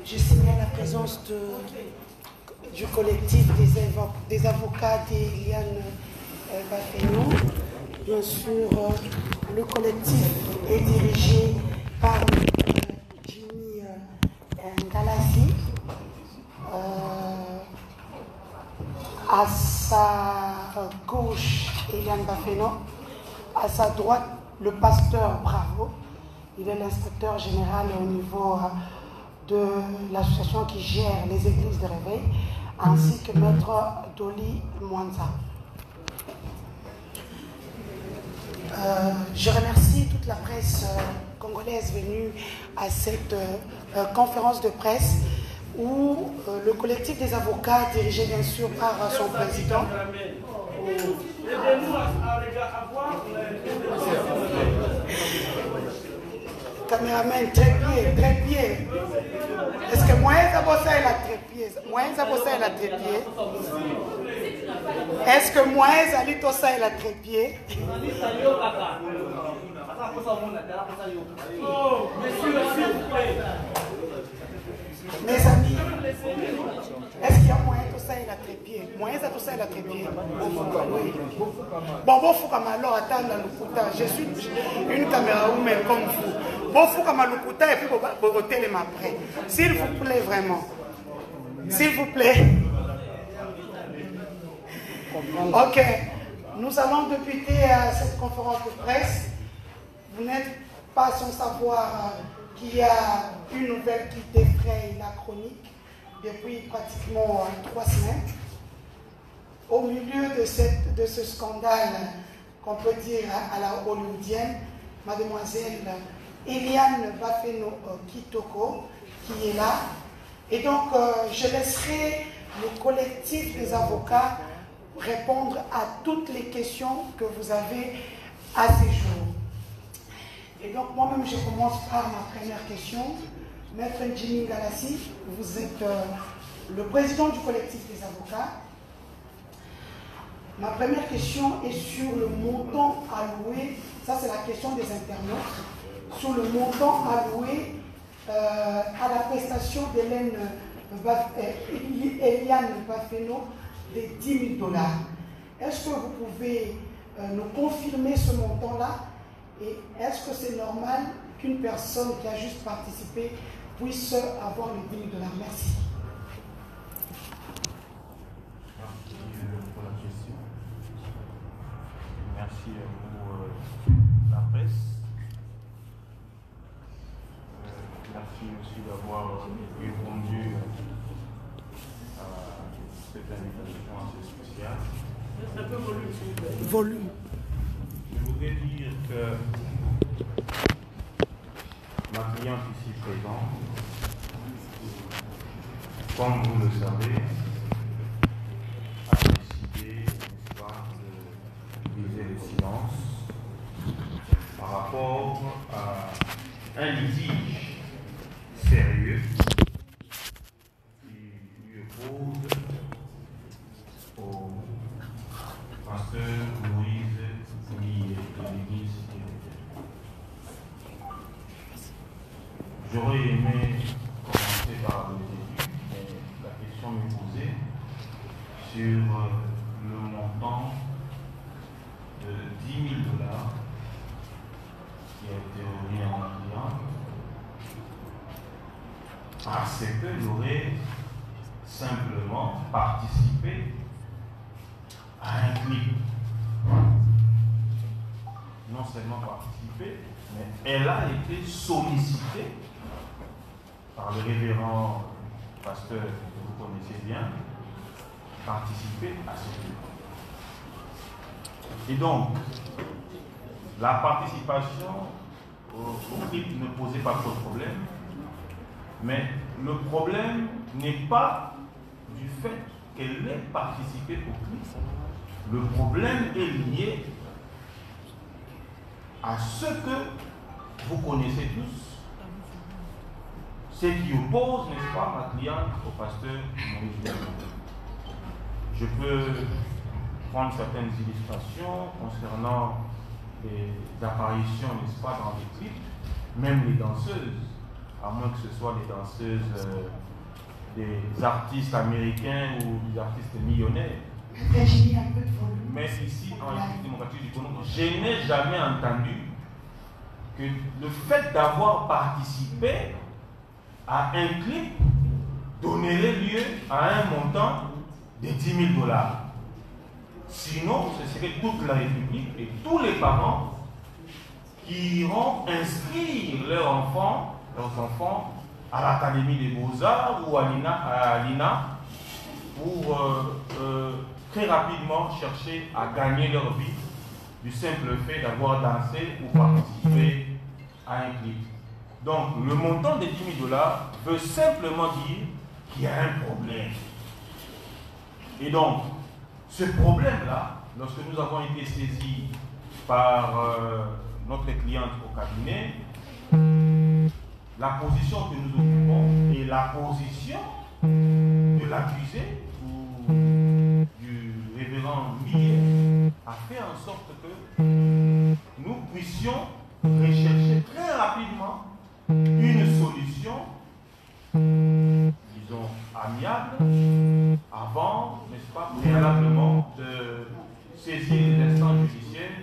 Je signale la présence du collectif des avocats d'Eliane Bafeno. Bien sûr, le collectif est dirigé par Jimmy Ngalassi. À sa gauche, Eliane Bafeno. À sa droite, le pasteur Bravo. Il est l'inspecteur général au niveau de l'association qui gère les églises de réveil, ainsi que maître Dolly Mwanza. Je remercie toute la presse congolaise venue à cette conférence de presse où le collectif des avocats, dirigé bien sûr par son président, caméraman, trépied, trépied. Est-ce que moi, ça est la trépied? Moi, ça est la trépied. Est-ce que moi, ça est la trépied? Mes amis, est-ce qu'il y a moyen de ça et la trépied? Moyen de ça et la trépied? Oui. Bon, faut comme alors attendre le couta. Je suis une caméra woman comme vous. Bon, faut comme le couta et puis vous rotez après. S'il vous plaît, vraiment. S'il vous plaît. Ok. Nous allons débuter cette conférence de presse. Vous n'êtes pas sans savoir qu'il y a une nouvelle qui défraye la chronique depuis pratiquement 3 semaines. Au milieu de ce scandale qu'on peut dire à la hollywoodienne, mademoiselle Eliane Bafeno Kitoko qui est là. Et donc, je laisserai le collectif des avocats répondre à toutes les questions que vous avez à ces jours. Et donc, moi-même, je commence par ma première question. Maître Jimmy Ngalassi, vous êtes le président du collectif des avocats. Ma première question est sur le montant alloué, ça c'est la question des internautes, sur le montant alloué à la prestation d'Eliane Bafeno de $10 000. Est-ce que vous pouvez nous confirmer ce montant-là? Et est-ce que c'est normal qu'une personne qui a juste participé puisse avoir les $10 000? Merci. Merci pour la question. Merci pour la presse. Merci aussi d'avoir répondu à cette invitation assez spéciale. Un peu volume. Volume. Je voudrais dire que ma cliente ici présente, comme vous le savez, a décidé, n'est-ce pas, de briser le silence par rapport à un litige sérieux qui lui oppose au pasteur Moïse de l'Église. J'aurais aimé commencer par le début, mais la question m'est posée sur le montant de $10 000 qui a été remis à mon client, parce que j'aurais simplement participé à un clip. Non seulement participé, mais elle a été sollicitée par le révérend pasteur que vous connaissez bien, participer à ce clip. Et donc, la participation au clip ne posait pas trop de problème, mais le problème n'est pas du fait qu'elle ait participé au clip. Le problème est lié à ce que vous connaissez tous, ce qui oppose, n'est-ce pas, ma cliente au pasteur Moïse. Je peux prendre certaines illustrations concernant les apparitions, n'est-ce pas, dans les clips, même les danseuses à moins que ce soit des danseuses, des artistes américains ou des artistes millionnaires. Mais ici, en République démocratique du Congo, je n'ai jamais entendu que le fait d'avoir participé à un clip donnerait lieu à un montant de 10 000 $. Sinon, ce serait toute la République et tous les parents qui iront inscrire leurs enfants à l'Académie des Beaux-Arts ou à l'INA pour très rapidement chercher à gagner leur vie du simple fait d'avoir dansé ou participé à un clip. Donc, le montant de 10 000 $ veut simplement dire qu'il y a un problème. Et donc, ce problème-là, lorsque nous avons été saisis par notre cliente au cabinet, la position que nous occupons est la position de l'accusé ou du révérend Millet a fait en sorte que nous puissions rechercher très rapidement une solution, disons, amiable, avant, n'est-ce pas, préalablement de saisir les instances judiciaires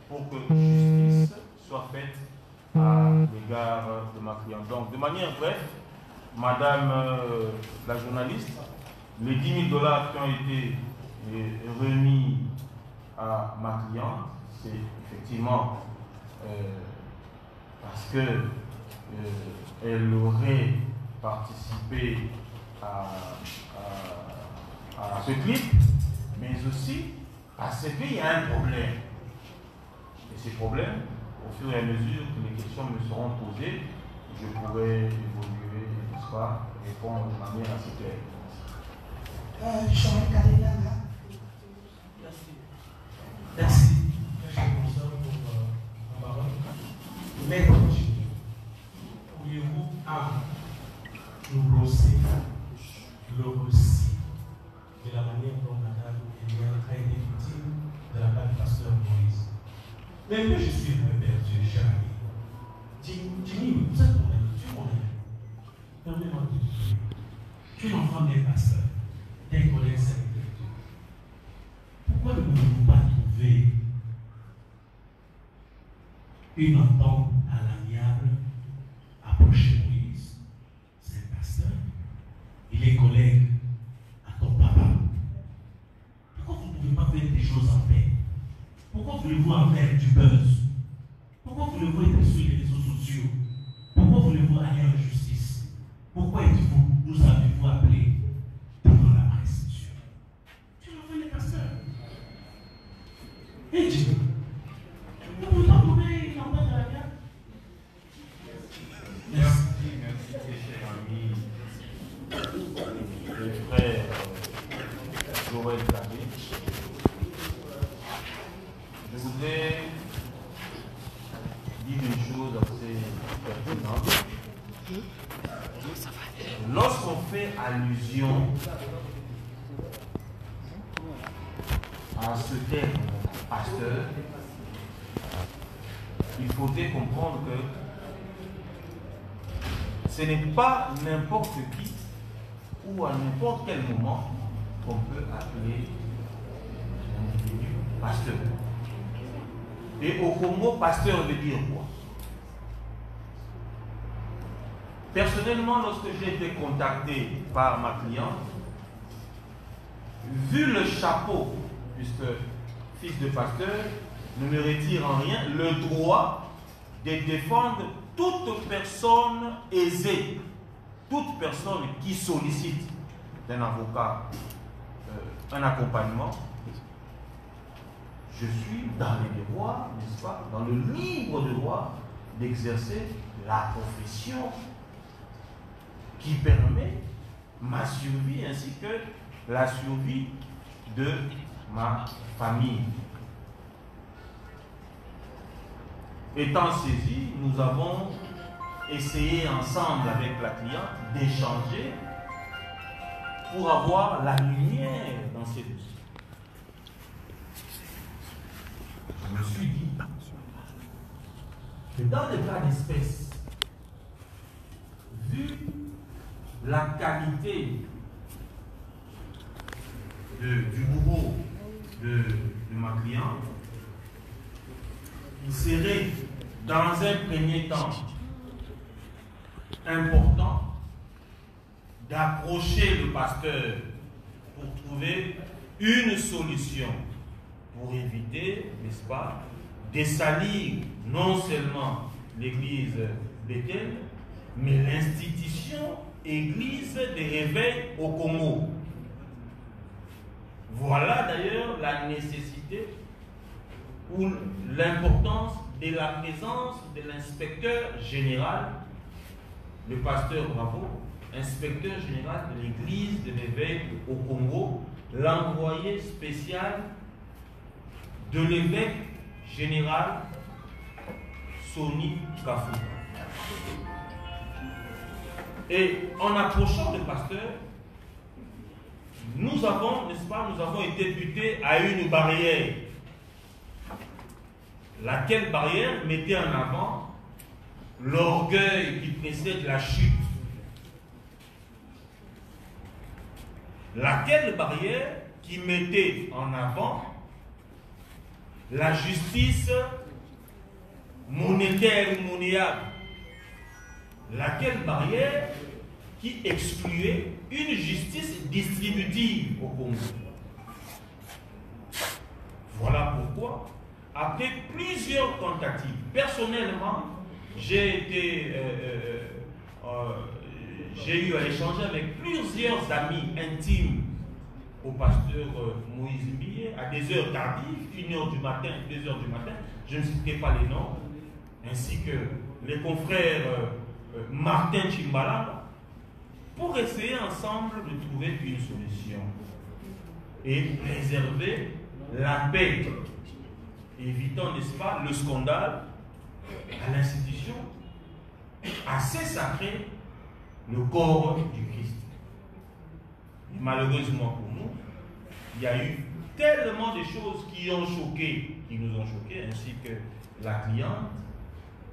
pour que justice soit faite à l'égard de ma cliente. Donc, de manière brève, Madame la journaliste, les 10 000 $ qui ont été remis à ma cliente, c'est effectivement parce que elle aurait participé à ce clip, mais aussi parce qu'il y a un problème. Et ces problèmes, au fur et à mesure que les questions me seront posées, je pourrai évoluer, n'est-ce pas, répondre de manière assez claire. Jean-Luc Kadena. Merci. Merci, professeur, pour la parole. Mais pourriez-vous nous brosser le récit de la manière dont Madame Eliane a été victime de la part du pasteur Moïse? Mais moi, je suis un père Dieu, cher ami. Jimmy, vous êtes mon ami, tu es mon ami. Permets-moi de te dire, tu es l'enfant d'un pasteur, d'un collègue serviteur de Dieu. Pourquoi ne pouvez-vous pas trouver une entente à l'amiable, approcher Moïse, c'est un pasteur, il est collègue à ton papa? Pourquoi vous ne pouvez pas faire des choses en paix? Pourquoi voulez-vous en faire du buzz? Pourquoi voulez-vous être sur les réseaux sociaux? Pourquoi voulez-vous aller en justice? Pourquoi nous avez-vous appelé devant la presse? Tu l'as fait les pasteurs. Et Dieu, vous ne pouvez pas trouver une entente à la guerre? Merci, cher ami, le frère Joël Tabé. Je voudrais dire une chose assez pertinente. Lorsqu'on fait allusion à ce terme pasteur, il faudrait comprendre que ce n'est pas n'importe qui ou à n'importe quel moment qu'on peut appeler un individu pasteur. Et au Congo, pasteur veut dire quoi? Personnellement, lorsque j'ai été contacté par ma cliente, vu le chapeau, puisque fils de pasteur ne me retire en rien le droit de défendre toute personne aisée, toute personne qui sollicite d'un avocat un accompagnement. Je suis dans les devoirs, n'est-ce pas, dans le libre droit d'exercer la profession qui permet ma survie ainsi que la survie de ma famille. Étant saisis, nous avons essayé ensemble avec la cliente d'échanger pour avoir la lumière dans ces dossiers. Je me suis dit que dans le cas d'espèce, vu la qualité du bourreau de ma cliente, il serait dans un premier temps important d'approcher le pasteur pour trouver une solution pour éviter, n'est-ce pas, de salir non seulement l'église Bethel, mais l'institution église des réveils au Congo. Voilà d'ailleurs la nécessité ou l'importance de la présence de l'inspecteur général, le pasteur Bravo, inspecteur général de l'église de l'évêque au Congo, l'envoyé spécial de l'évêque général Soni Kafuta. Et en approchant le pasteur, nous avons, n'est-ce pas, nous avons été butés à une barrière. Laquelle barrière mettait en avant l'orgueil qui précède la chute. Laquelle barrière qui mettait en avant la justice monétaire ou monnayable. Laquelle barrière qui excluait une justice distributive au Congo. Voilà pourquoi, après plusieurs tentatives, personnellement, j'ai eu à échanger avec plusieurs amis intimes au pasteur Moïse Mbié à des heures tardives, 1h du matin, 2h du matin, je ne citerai pas les noms, ainsi que les confrères Martin Chimbala, pour essayer ensemble de trouver une solution et préserver la paix, évitant, n'est-ce pas, le scandale à l'institution assez sacrée, le corps du Christ. Et malheureusement pour nous, il y a eu tellement de choses qui nous ont choqués, ainsi que la cliente.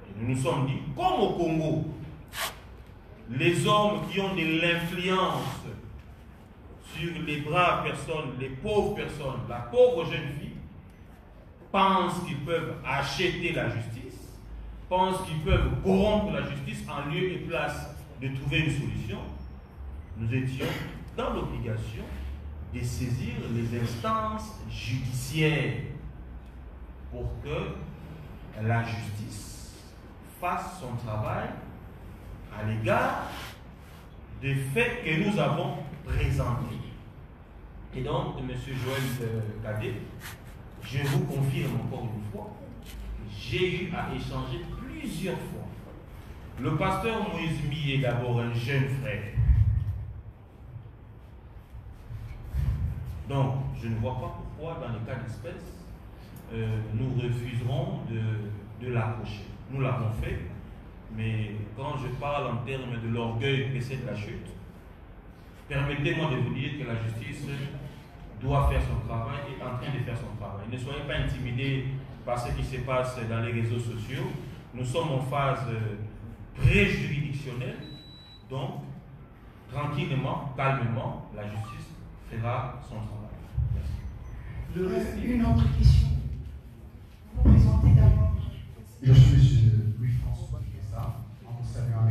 Et nous nous sommes dit, comme au Congo, les hommes qui ont de l'influence sur les braves personnes, les pauvres personnes, la pauvre jeune fille, pensent qu'ils peuvent acheter la justice, pensent qu'ils peuvent corrompre la justice en lieu et place de trouver une solution. Nous étions dans l'obligation de saisir les instances judiciaires pour que la justice fasse son travail à l'égard des faits que nous avons présentés. Et donc, M. Joël Cadet, je vous confirme encore une fois, j'ai eu à échanger plusieurs fois. Le pasteur Moïse Mbié est d'abord un jeune frère. Donc, je ne vois pas pourquoi, dans les cas d'espèce, nous refuserons de l'approcher. Nous l'avons fait, mais quand je parle en termes de l'orgueil précède la chute, permettez-moi de vous dire que la justice doit faire son travail et est en train de faire son travail. Ne soyez pas intimidés par ce qui se passe dans les réseaux sociaux. Nous sommes en phase pré-juridictionnelle, donc tranquillement, calmement, la justice fera son travail. Merci. Une autre question. Vous vous présentez d'abord. Je suis M. Louis-François Guessa, en vous saluant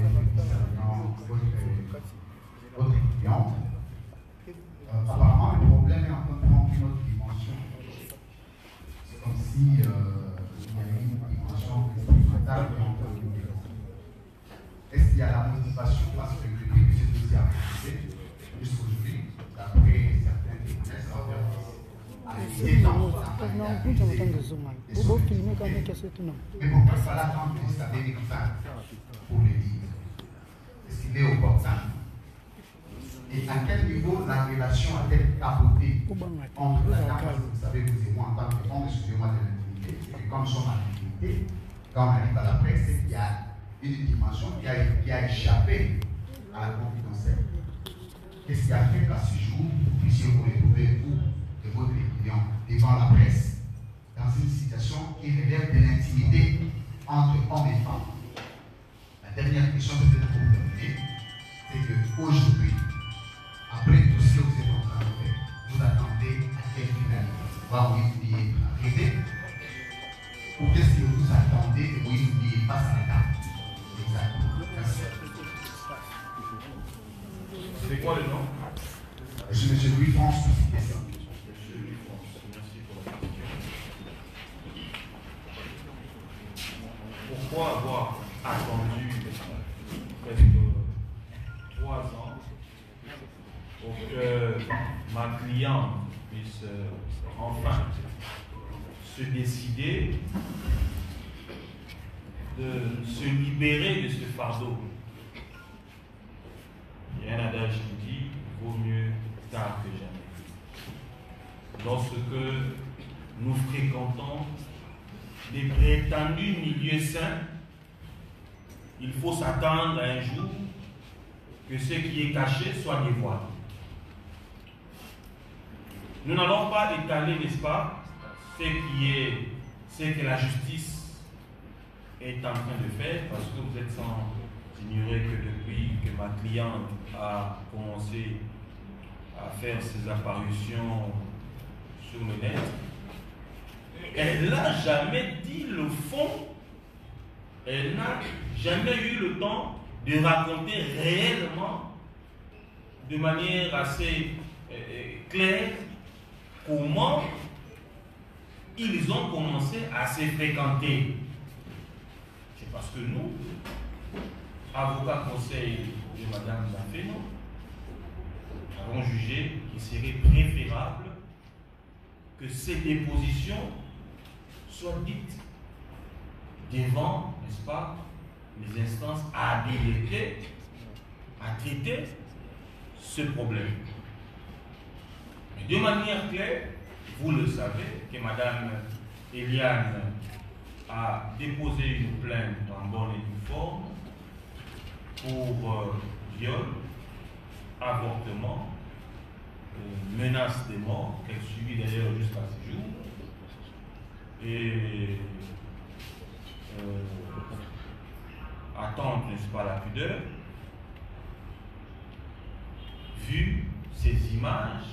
votre cliente. Apparemment, le problème est en train de prendre une autre dimension. C'est comme si il y avait une dimension expérimentale qui est en train de nous développer. Est-ce qu'il y a la motivation parce que le but de ce dossier a été jusqu'aujourd'hui, d'après certains témoignages, mais pourquoi il fallait attendre que ça devienne fin pour le dire? Est-ce qu'il est opportun? Et à quel niveau la relation a-t-elle capoté entre la dame, parce que vous savez, vous et moi, en tant que homme, excusez-moi de l'intimité, et comme nous sommes en intimité, quand on arrive à la presse, c'est qu'il y a une dimension qui a échappé à la confidentielle. Qu'est-ce qui a fait qu'à ce jour, vous puissiez vous retrouver, vous, de votre client, devant la presse, dans une situation qui relève de l'intimité entre hommes et femmes? La dernière question peut-être pour vous terminer. C'est quoi le nom? Je suis M. Louis-France. Monsieur Louis-France, merci pour la question. Pourquoi avoir attendu presque 3 ans pour que ma cliente puisse enfin se décider de se libérer de ce fardeau? Il y a un adage qui dit vaut mieux tard que jamais. Lorsque nous fréquentons des prétendus milieux sains, il faut s'attendre à un jour que ce qui est caché soit dévoilé. Nous n'allons pas étaler, n'est-ce pas, ce que la justice est en train de faire, parce que vous êtes sans ignorer que depuis que ma cliente a commencé à faire ses apparitions sur le net, elle n'a jamais dit le fond, elle n'a jamais eu le temps de raconter réellement, de manière assez claire, comment ils ont commencé à se fréquenter. C'est parce que nous, avocats conseil de Mme Zafeno, avons jugé qu'il serait préférable que ces dépositions soient dites devant, n'est-ce pas, les instances habilitées à traiter ce problème. Mais de manière claire, vous le savez, que Mme Eliane a déposé une plainte en bonne et due forme pour viol, avortement, menace de mort, qu'elle subit d'ailleurs jusqu'à ce jour, et attendre, n'est-ce pas, la pudeur. Vu ces images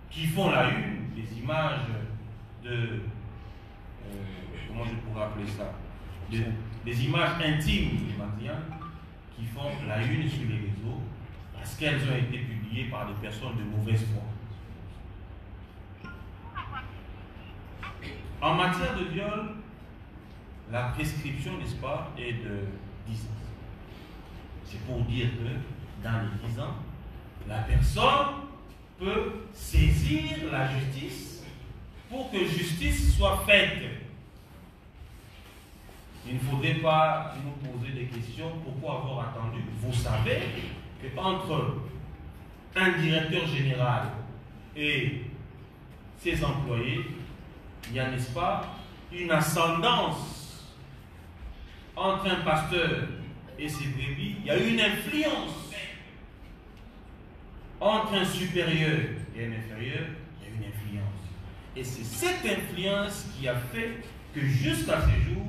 qui font la une, des images de, comment je pourrais appeler ça, des images intimes de ma cliente qui font la une sur les réseaux parce qu'elles ont été publiées par des personnes de mauvaise foi. En matière de viol, la prescription, n'est-ce pas, est de 10 ans. C'est pour dire que dans les 10 ans, la personne peut saisir la justice pour que justice soit faite. Il ne faudrait pas nous poser des questions. Pourquoi avoir attendu? Vous savez qu'entre un directeur général et ses employés, il y a, n'est-ce pas, une ascendance entre un pasteur et ses brebis. Il y a une influence entre un supérieur et un inférieur. Il y a une influence. Et c'est cette influence qui a fait que jusqu'à ce jour,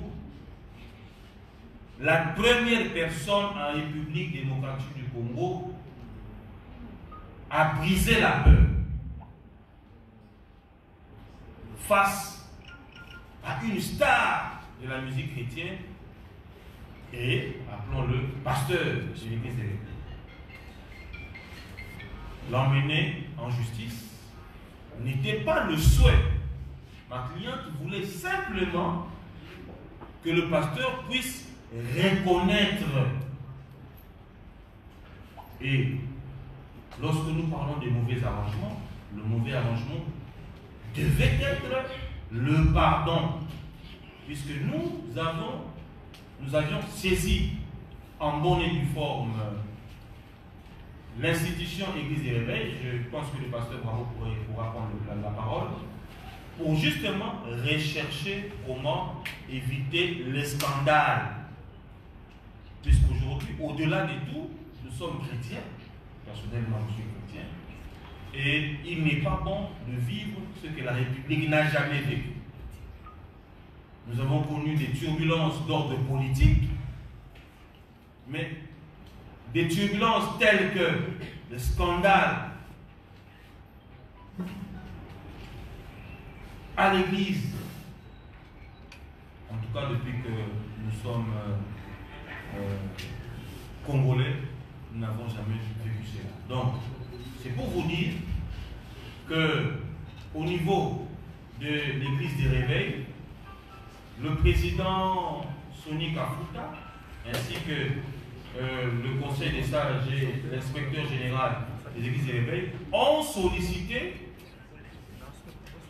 la première personne en République démocratique du Congo a brisé la peur face à une star de la musique chrétienne et, appelons-le, pasteur de l'église de l'Église. L'emmener en justice n'était pas le souhait. Ma cliente voulait simplement que le pasteur puisse reconnaître. Et lorsque nous parlons des mauvais arrangements, le mauvais arrangement devait être le pardon, puisque nous avions saisi en bonne et due forme l'institution Église des Réveils. Je pense que le pasteur Bravo pourra prendre la parole pour justement rechercher comment éviter les scandales. Puisqu'aujourd'hui, au-delà de tout, nous sommes chrétiens. Personnellement, je suis chrétien. Et il n'est pas bon de vivre ce que la République n'a jamais vécu. Nous avons connu des turbulences d'ordre politique, mais des turbulences telles que le scandale à l'Église, en tout cas depuis que nous sommes Congolais, nous n'avons jamais vécu cela. Donc, c'est pour vous dire que au niveau de l'église des réveils, le président Sonny Kafuta, ainsi que le conseil des sages et l'inspecteur général des églises des réveils ont sollicité,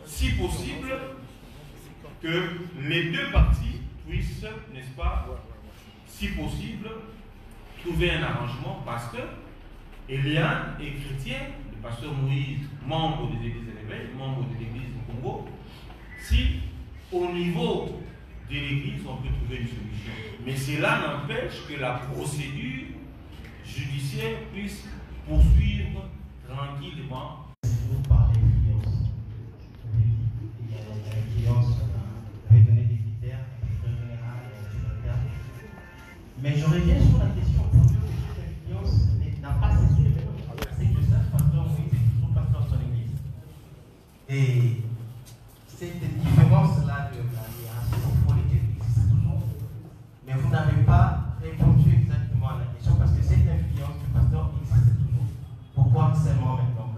si possible, que les deux parties puissent, n'est-ce pas, si possible, trouver un arrangement parce que Eliane est chrétien, le pasteur Moïse, membre des églises des réveils, membre de l'église du Congo. Si au niveau de l'église on peut trouver une solution, mais cela n'empêche que la procédure judiciaire puisse poursuivre tranquillement. Vous parlez d'influence. Il y a l'influence, vous avez donné des critères, général et secrétaire. Mais je reviens sur la question pour que cette influence n'a pas cessé. C'est que ça, pasteur Moïse est toujours pasteur de son église. Et cette différence-là de la hiérarchie politique existe toujours. Mais vous n'avez pas répondu exactement à la question parce que cette influence du pasteur existe toujours. Pourquoi seulement maintenant?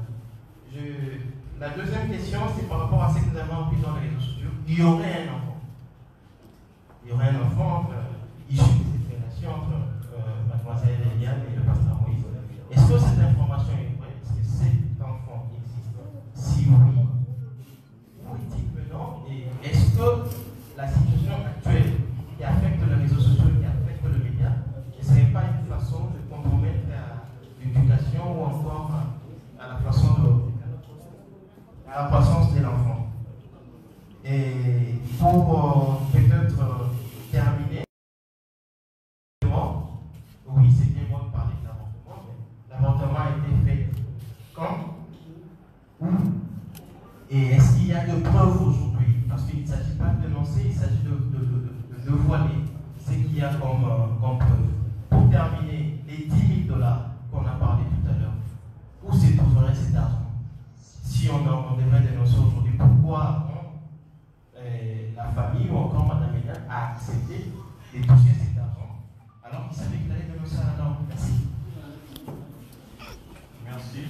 La deuxième question, c'est par rapport à ce que nous avons appris dans les réseaux sociaux. Il y aurait un enfant. Il y aurait un enfant issu de cette relation entre mademoiselle Eliane et le pasteur Moïse. Est-ce que cette information est vraie? Est-ce que cet enfant existe? Si oui, où est-il maintenant? Et est-ce que la situation actuelle qui affecte les réseaux sociaux, qui affecte le média, ne serait pas une façon de compromettre l'éducation ou encore à la façon à la croissance de l'enfant? Et pour peut-être terminer, oui, c'est bien moi de parler de l'avortement, mais l'avortement a été fait quand? Où? Et est-ce qu'il y a de preuves aujourd'hui? Parce qu'il ne s'agit pas de dénoncer, il s'agit de voiler ce qu'il y a comme preuve. Pour terminer, les 10 000 $ qu'on a parlé tout à l'heure, où se trouverait cet argent? Si on devrait dénoncer aujourd'hui, pourquoi la famille ou encore Mme Eliane a accepté de toucher cet argent alors qu'il savait qu'il allait dénoncer à la norme? Merci. Merci,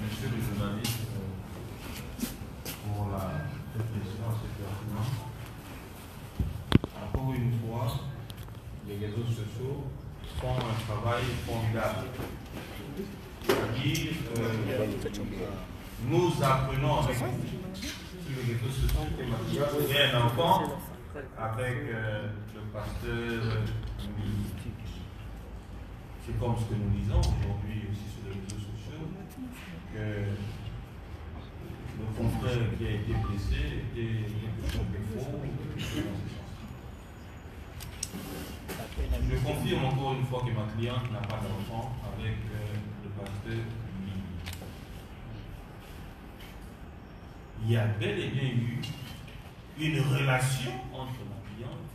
monsieur le journaliste, pour cette question assez pertinente. Encore une fois, les réseaux sociaux font un travail formidable. C'est-à-dire, nous apprenons avec sur les réseaux sociaux que Mathias est un enfant avec le pasteur. C'est comme ce que nous disons aujourd'hui aussi sur les réseaux sociaux, que le confrère qui a été blessé était quelque chose de faux. Je confirme encore une fois que ma cliente n'a pas d'enfant avec le pasteur. Il y a bel et bien eu une relation entre ma cliente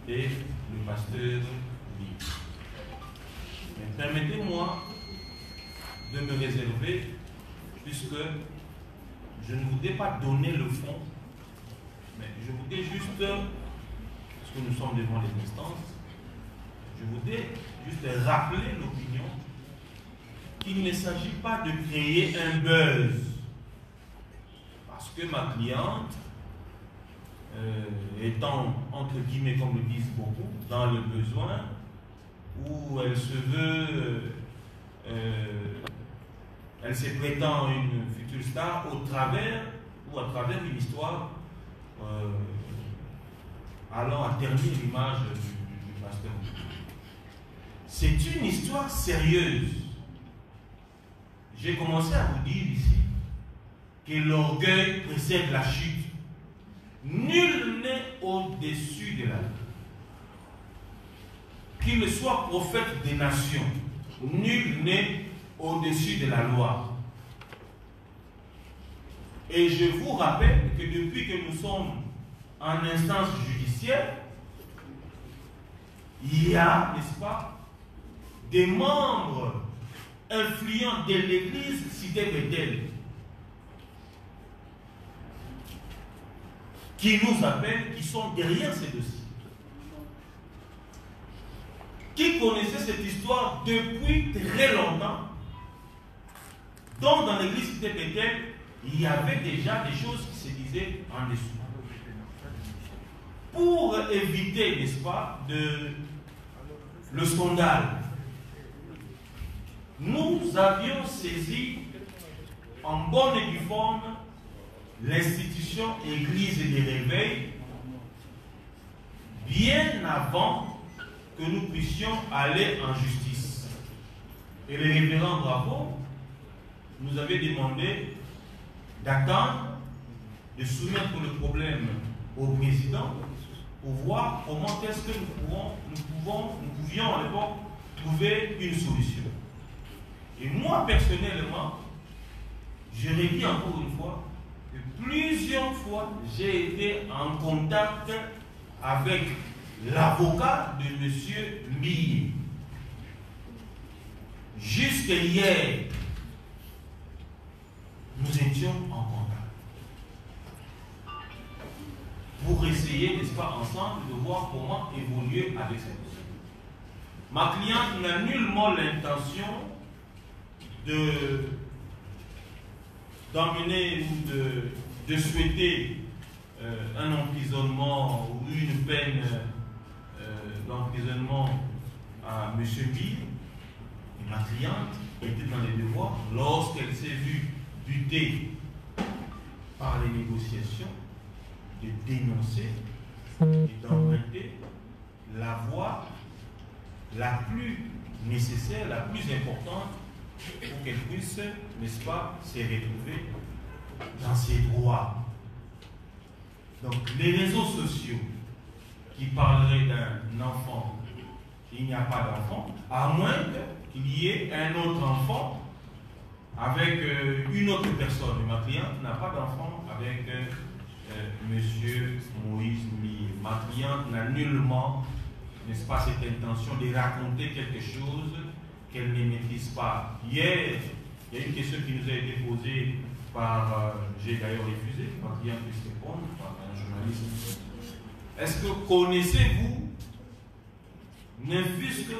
et le pasteur Lee. Mais permettez-moi de me réserver, puisque je ne voudrais pas donner le fond, mais je voudrais juste, parce que nous sommes devant les instances, je voudrais juste rappeler l'opinion qu'il ne s'agit pas de créer un buzz. Parce que ma cliente, étant entre guillemets, comme le disent beaucoup, dans le besoin, où elle se veut, elle se prétend une future star au travers ou à travers une histoire allant à ternir l'image du pasteur. C'est une histoire sérieuse. J'ai commencé à vous dire ici que l'orgueil précède la chute. Nul n'est au-dessus de la loi. Qu'il soit prophète des nations, nul n'est au-dessus de la loi. Et je vous rappelle que depuis que nous sommes en instance judiciaire, il y a, n'est-ce pas, des membres influents de l'église cité Bethel qui nous appellent, qui sont derrière ces dossiers. qui connaissait cette histoire depuis très longtemps, dont dans l'église Cité Bethel, il y avait déjà des choses qui se disaient en dessous. Pour éviter, n'est-ce pas, le scandale, nous avions saisi en bonne et due forme l'institution Église des Réveils bien avant que nous puissions aller en justice. Et le révérend Bravo nous avait demandé d'attendre, de soumettre le problème au président pour voir comment est-ce que nous pouvions à l'époque trouver une solution. Et moi, personnellement, je redis encore une fois que plusieurs fois, j'ai été en contact avec l'avocat de M. Mille. Jusqu'à hier, nous étions en contact pour essayer, n'est-ce pas, ensemble, de voir comment évoluer avec cette dossier. Ma cliente n'a nullement l'intention d'emmener ou de souhaiter un emprisonnement ou une peine d'emprisonnement à M. Bill. Et ma cliente était dans les devoirs lorsqu'elle s'est vue butée par les négociations de dénoncer et d'emprunter la voie la plus nécessaire, la plus importante pour qu'elle puisse, n'est-ce pas, se retrouver dans ses droits. Donc les réseaux sociaux qui parleraient d'un enfant, il n'y a pas d'enfant, à moins qu'il y ait un autre enfant avec une autre personne. Et ma cliente n'a pas d'enfant avec Monsieur Moïse Millet. Ma cliente n'a nullement, n'est-ce pas, cette intention de raconter quelque chose qu'elle ne maîtrise pas. Hier, il y a une question qui nous a été posée par, j'ai d'ailleurs refusé, ma cliente puisse répondre, par un journaliste. Est-ce que connaissez-vous, ne fût-ce que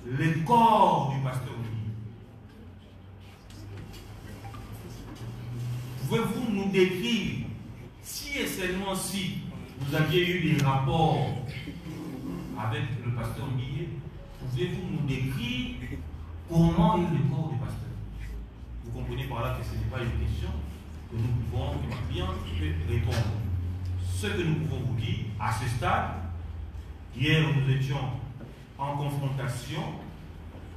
le corps du pasteur Millet? Pouvez-vous nous décrire, si et seulement si vous aviez eu des rapports avec le pasteur Millet, pouvez-vous nous décrire comment est le corps du pasteur? Vous comprenez par là que ce n'est pas une question que nous pouvons, que ma cliente peut répondre. Ce que nous pouvons vous dire, à ce stade, hier nous étions en confrontation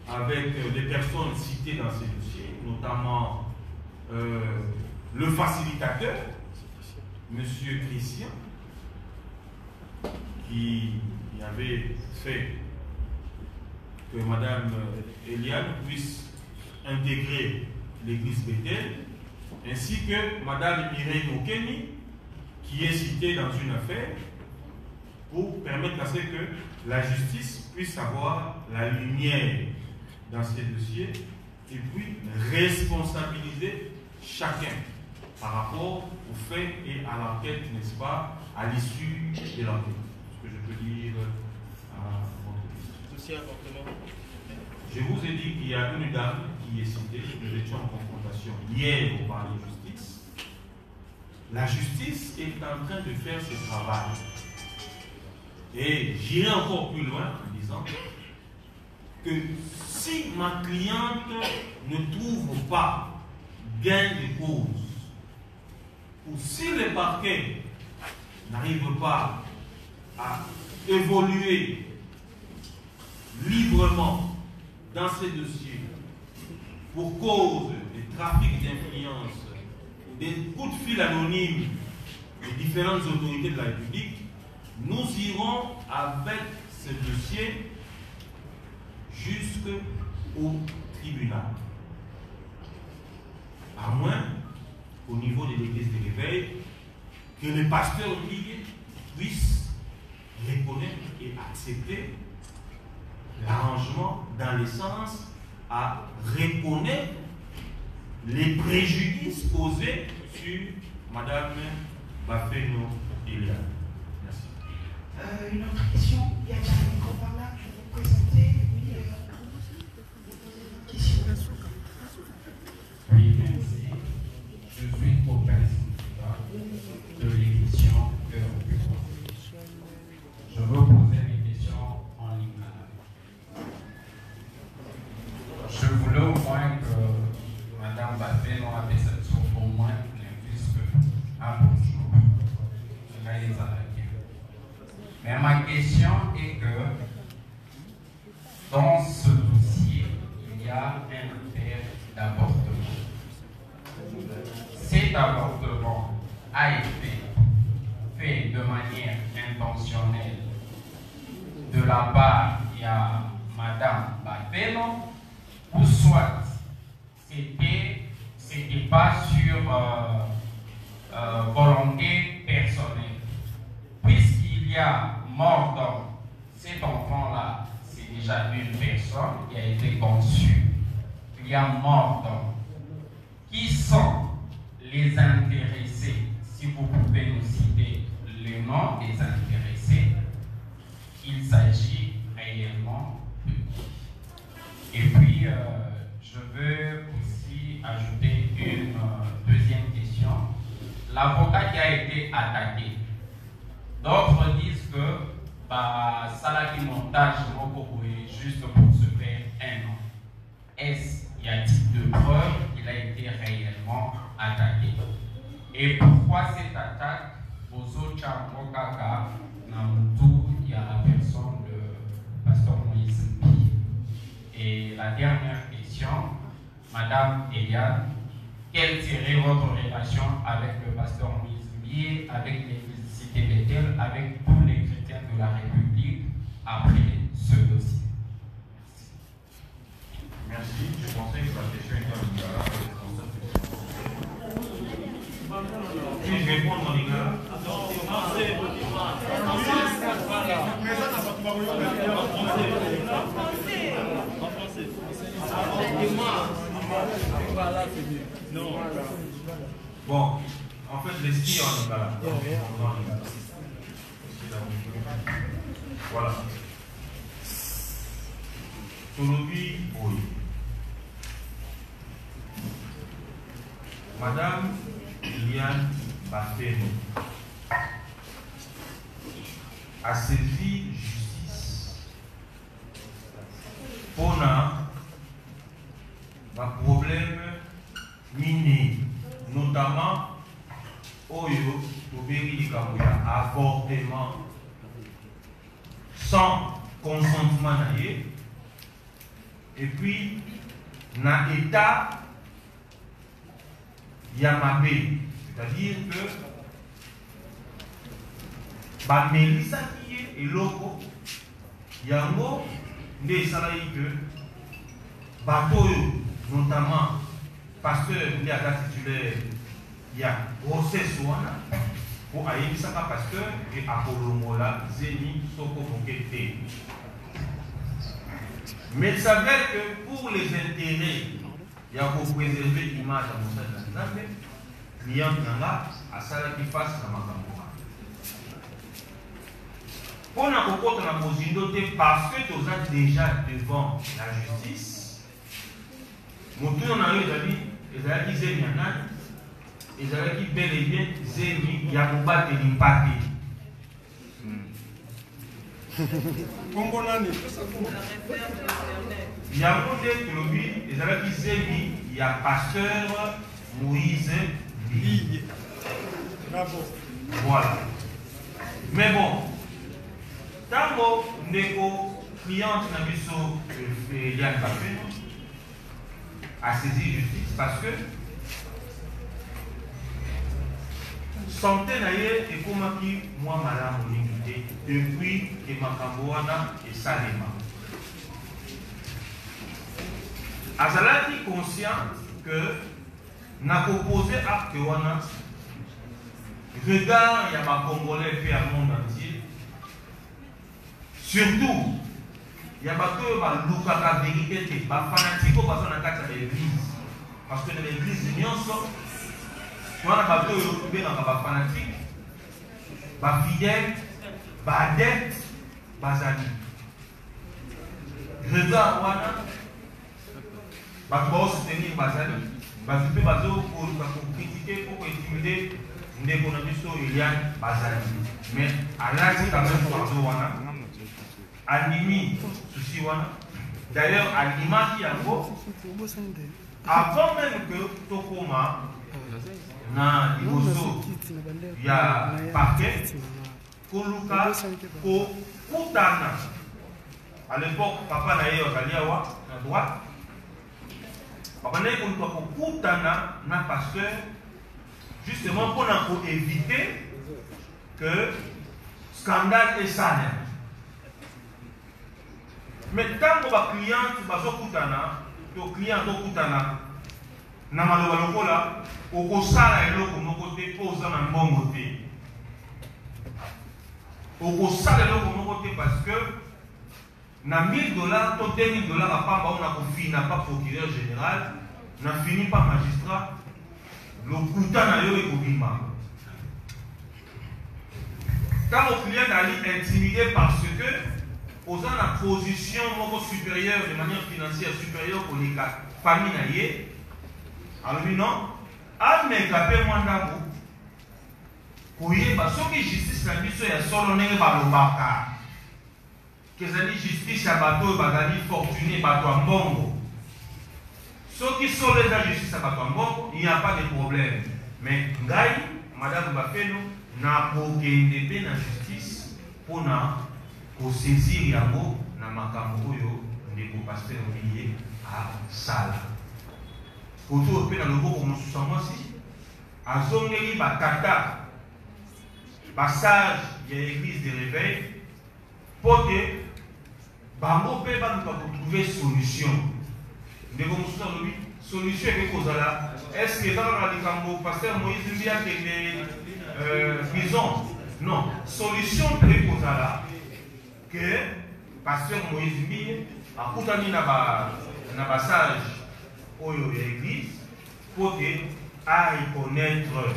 avec les personnes citées dans ces dossiers, notamment le facilitateur, M. Christian, qui avait fait que Mme Eliane puisse intégrer l'église Bethel, ainsi que Mme Mireille Mokeni, qui est citée dans une affaire, pour permettre à ce que la justice puisse avoir la lumière dans ces dossiers et puis responsabiliser chacun par rapport aux faits et à l'enquête, n'est-ce pas, à l'issue de l'enquête. Ce que je peux dire à votre question. Je vous ai dit qu'il y a une dame qui est citée, nous étions en confrontation hier au palais de justice. La justice est en train de faire ce travail. Et j'irai encore plus loin en disant que si ma cliente ne trouve pas gain de cause, ou si le parquet n'arrive pas à évoluer librement dans ces dossiers pour cause de trafic d'influence, des coups de fil anonymes des différentes autorités de la République, nous irons avec ce dossier jusqu'au tribunal. À moins, au niveau de l'église de l'éveil, que le pasteur Millet puisse reconnaître et accepter l'arrangement dans le sens à reconnaître les préjudices causés sur Mme Bafeno Eliane. Merci. Une autre question, il y a un micro par là, je vais vous présenter. Dans ce dossier, il y a un affaire d'avortement. Cet avortement a été fait de manière intentionnelle de la part de Madame Bapeno, ou soit c'était pas sur volonté personnelle. Puisqu'il y a mort d'homme, cet enfant-là, c'est déjà une personne qui a été conçue. Il y a mort d'homme. Qui sont les intéressés? Si vous pouvez nous citer le nom des intéressés, il s'agit réellement de qui? Et puis, je veux aussi ajouter une deuxième question. L'avocat qui a été attaqué, d'autres disent que ça qui montage juste pour se faire un nom. Est-ce qu'il y a type de preuve qu'il a été réellement attaqué? Et pourquoi cette attaque Bozo Chamokaka Namutu, il y a la personne de Pasteur Moïse Mbi? Et la dernière question, Madame Eliane, quelle serait votre relation avec le Pasteur Moïse Mbi, avec l'Église Cité Bethel, avec tous les chrétiens de la République après ce dossier? Merci. Je pensais que la question était en Lingala. Puis-je répondre en Lingala? Bon, en fait, l'esprit en Lingala. Voilà. Tolobi Boy. Madame Liliane Bapeno a saisi justice pour un problème miné, notamment Oyo, Toberi Kabuya, avortement sans consentement naïe, et puis dans l'état Yamabé, c'est-à-dire que Melissa qui est et loco Yango ne salaï que bateau, notamment pasteur il y a la titulaire, il y a grossesse pour aller ça pasteur et Apollo Mola Zeni Soko Mokete. Mais il s'avère que pour les intérêts, il y a pour préserver l'image à mon sens, client Nanga à ça qui fasse la makambo. Pour la cocotte on a posé parce que tu as déjà devant la justice. Mon tour on a eu d'avis, et là qui zémi anan, et là qui bel et bien zémi yakuba de l'impact. Il y a un monde et là qui zémi, il y a pasteur Moïse Mbi. Voilà. Mais bon, tant que neko cliente n'a vu ce Eliane Bapeno a saisi justice parce que santé naïe et comment qui moi madame Olingité depuis que Makamboana et Salema. Azalati conscient que n'a proposé acte wana regard il y a ma Congolais fait à monde entier. Surtout il y a pas que la vérité, les fanatiques qui sont dans l'église. Parce que dans l'église, il y a des fanatiques, des fidèles, des adeptes, des amis. Regarde, il faut soutenir les amis. Il faut critiquer, pour intimider les économistes, il y a des amis. Mais à l'âge, quand même, Animi, souci wana. D'ailleurs, Anima qui a avant même que Tokoma na Iboso, il y a parquet, Koluka, Ko Kutana, À l'époque, papa n'a eu à droite. Papa n'a eu un pasteur, justement pour éviter que scandale et ça. Mais tant que les clients sont clients na maloba lokola okosala eloko moko te po oza na mbongo te. Okosala eloko moko te parce que na $1000 to $2000 apamba on a kofina pas procureur général na fini pas magistrat lokuta na yo ekobima. Quand le client est intimidé parce que aux a la position supérieure de manière financière supérieure pour les familles, alors non, à m'égaper moins d'abord. Pour y avoir ce qui justice la mission est solo n'est pas le baka. Que ça dit justice à bateau, bagani fortuné, bateau en bongo. Ceux qui sont les la justice à bateau en bongo, il n'y a pas de problème. Mais Ngaï, Madame Bafeno, n'a pas de la justice pour na saisir yango na makambo oyo ndeko pasteur milier à sala. Koto pe na loboko mosusu mwasi azongeli batata passage ya église de réveil pour que bango pe baluka trouver solution. Ndeko mosusu alobi solution eke kozala est-ce que dans la likambo pasteur Moïse Mbia de prison? Non, solution peut kozala que pasteur Moïse Mbia a koutani na passage oyo de l'église pour que aille connaître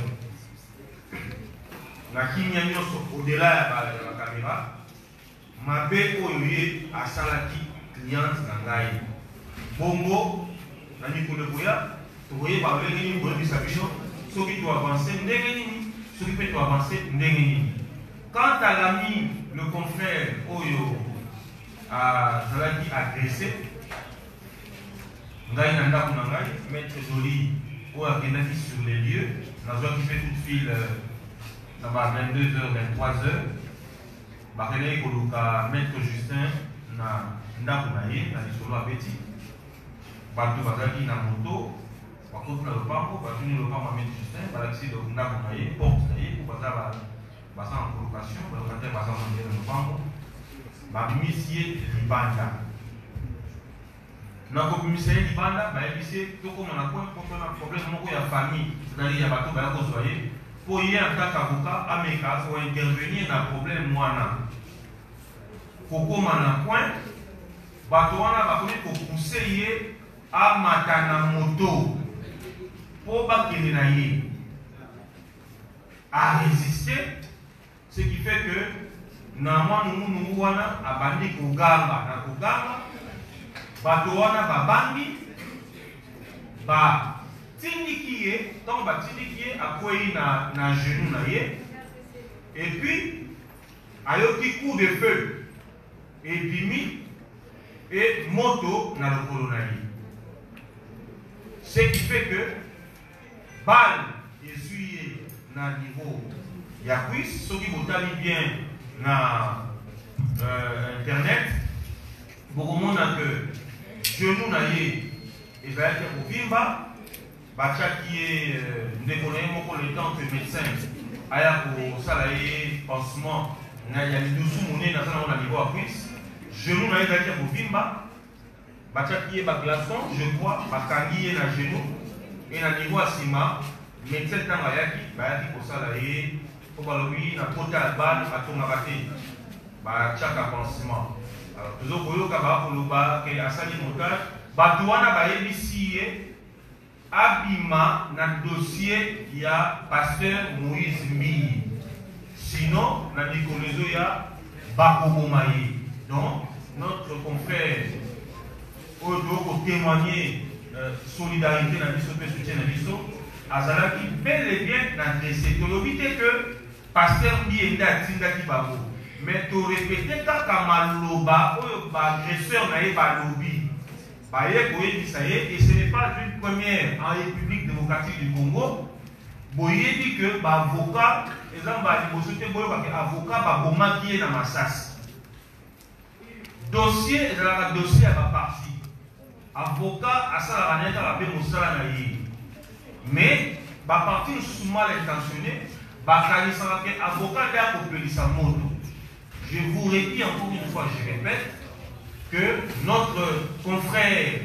la kimia nyonso au-delà de la caméra mabe oyo ye asalaki cliente na ngai bongo na mikolo boya toye ba leli ngolo bisabisho soki to avancer ndenge nini soki peut to avancer ndenge nini. Quant à l'ami le confrère oyo a salaki agressé ngai na ndako na ngai maître Joly oyo akendaki sur les lieux nazwaki fait toute file na ba 22h 23h bakendaki koluka maître Justin na ndako na ye na lisolo abeti bato bazalaki na moto bakoti na lopango batuni lopango ya maître Justin balakisi ndako na ye porte na ye po baza en colocation balokataire baza na lopango babimisi ye libanda. Na komisa ye libanda bayebisi tokoma na coin mpo na problème moko ya famille c'est-à-dire ya bato baya kozwa ye po ye en tant qu'avocat ameka kointervenir na problème wana kokoma na coin bato wana bakomi kopousse ye amata na moto po bakende na ye a résister, ce qui fait que na mwa nungu wana abandi kogamba na kogamba bato wana babandi ba tindiki ye donc batindiki ye akwei na genou na ye et puis ayoki coup de feu ebimi et moto na lokolo na ye, ce qui fait que balle ezwi ye na niveau ya cuisse. Soki botali bien na internet bokomona que genou na ye ezalaki ya kovimba batiaki ye ndeko na ye moko le temps que médecin aya kosala ye pansement na ya lidusu monene aza nango na niveau ya cuisse. Genou na ye ezalaki ya kovimba batiaki ye baglaçon je crois bakangi ye na genou e na niveau ya nsima médecin ntango ayaki bayaki kosala ye po balobi na kota ya bale batongaka te batiaka pansement. Alors tozokoyoka bakoloba ke asali montage bato wana bayebisi ye abima na dossier ya pasteur Moïse Mbia, sinon na mikolo ya bakoboma ye. Donc notre confrère oyo toko témoigner solidarité na biso pe soutien na biso azalaki bel et bien na décès. Tolobi te que pasteur Mbia nde atindaki bango mais to répéter kaka maloba oyo baagresseur na ye balobi baye koyebisa ye, et ce n'est pas une première en République démocratique du Congo. Boyebi que bavocat ezamba liboso te boyoka ke avocat babomaki ye na masasi. dossier est un dossier à ma partie. Avocat à ça la manière à mais ma partie est mal intentionnée. Avocat je vous redis encore une fois, je répète, que notre confrère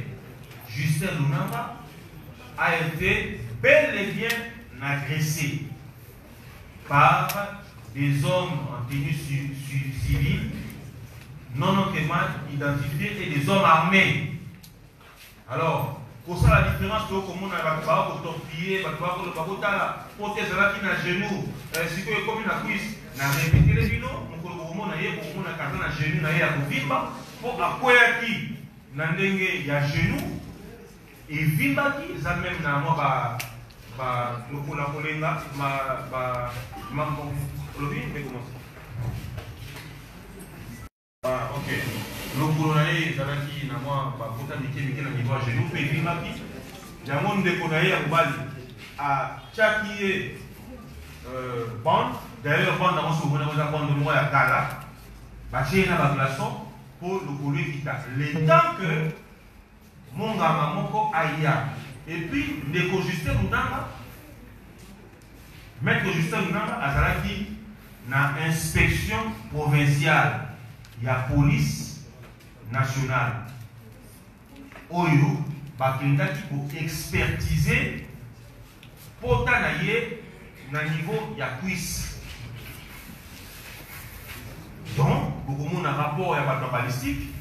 Justin Lunanga a été bel et bien agressé par des hommes en tenue civile, non notamment identifiés, et des hommes armés. Alors, pour ça, la différence, c'est que nous avons torpillé, nous avons porté la genou, si vous avez comme une cuisse, nous avons répété les vino, nous avons fait genou, pour accueillir qui, il y a genou, et vimba qui, ça même dans moi, ok. Le colonaï, Zalaki, Namwa, Bakota, Miki, Naniva, Genou, Pévi, Maki, Jamon de Konaï, Abubali, à Tchaki, Bande, d'ailleurs, Bande, dans ce moment, on a Bande de moi à Gala, Baché, na Baglason, pour le colonaï qui t'a. Le temps que mon gamin, Moko, Aïa, et puis, Neko Justin Moudanga, Maître Justin Moudanga, à Zalaki, na inspection provinciale. Il y a police nationale. Oyo, bakenda qui pour expertiser pour tanayer na niveau ya cuisse. Donc, beaucoup de rapport à la balistique,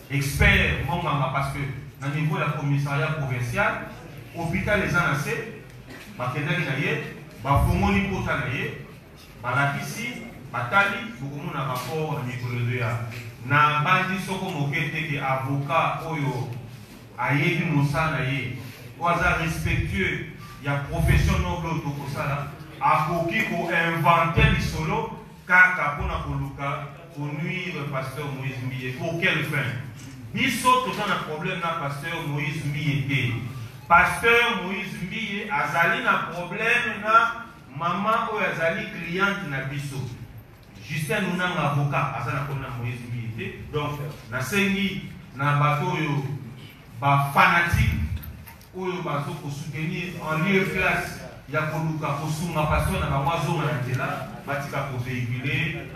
expert, parce que na niveau de la commissariat provincial, hôpital les anacés, bakenda qui naye, bafongoni pour tanayer, balakisi. Batali, beaucoup de rapport à Nicolas. Na bandi soko mokete que avocat oyo ayebi mosala ye oza respectueux ya profession noble to kosala akoki ko inventer lisolo kaka pona koluka pour nuire pasteur Moïse Mbiye. Pour quelle fin? Biso tout un problème na pasteur Moïse Mbiye. Pasteur Moïse Mbiye azali na problème na maman oyo azali cliente na biso. Justin Lunanga avocat, à ça na Moïse Mbiye. Donc, na sengi na bateau yo ba fanatique oyo bazo ko soutenir en lieu classe ya koluka ko sunga pasteur na bawazo na nzela batika ko véhiculer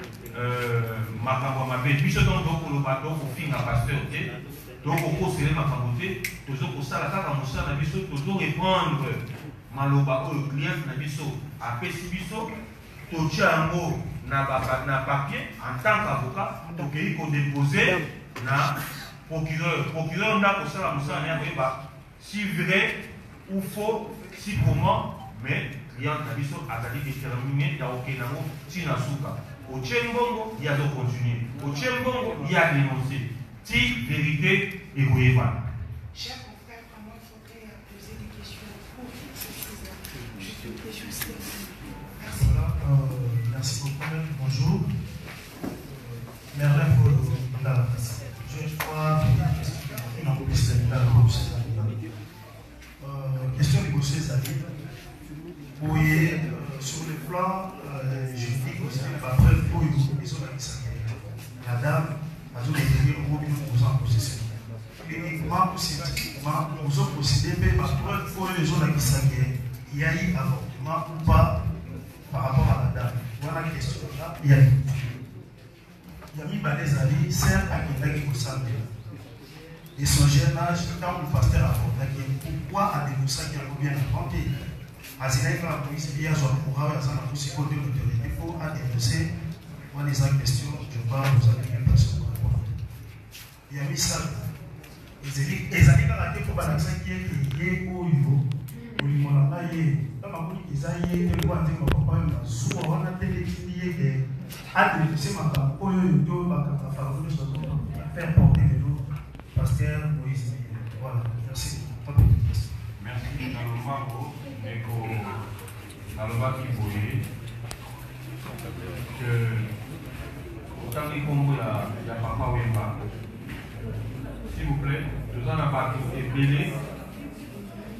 makambo mabe biso donc ko bateau ko finga pasteur te donc ko sele makambo te tozo ko sala kaka mosala na biso tozo répondre maloba oyo client na biso apesi biso totiango na papier en tant qu'avocat pour qu'il faut déposer na procureur. Procureur n'a pas ça si vrai ou faux, si comment, mais client a dit déterminé, il y a aucun amour, si na souka. Au Tchembongo, il y a de continuer. Au Tchembongo, il y a dénoncé. Si vérité et goéva. Chers confrères, vraiment, il faudrait poser des questions pour juste une question simple. Merci. Voilà, merci beaucoup. Bonjour. Merlin pour la place. Je crois question de Gossé Zali. Oui, sur le plan juridique, aussi, la preuve pour la dame a toujours été aux en possession. Uniquement, scientifiquement, nous avons procédé, mais la preuve pour les gens qui y a eu avortement ou pas par rapport à la dame. Voilà la question là. Il y a mis des amis, certes, à quelqu'un qui ressemble. Et son jeune âge, quand le pasteur a porté, pourquoi a dénoncé qu'il a bien raconté? Azinaïka la police, bien, j'en pourra, à la police, côté de l'autorité, pour dénoncer. Moi, les questions, je parle aux amis, une personne. Il y a mis ça. Les amis, quand il faut pas l'accent qui est lié au niveau. Faire porter de nous, pasteur Moïse. Voilà, merci. Merci. Dans le bas qui voyait que autant que Congo, il y a papa Wemba. S'il vous plaît, nous en avons pas été belé.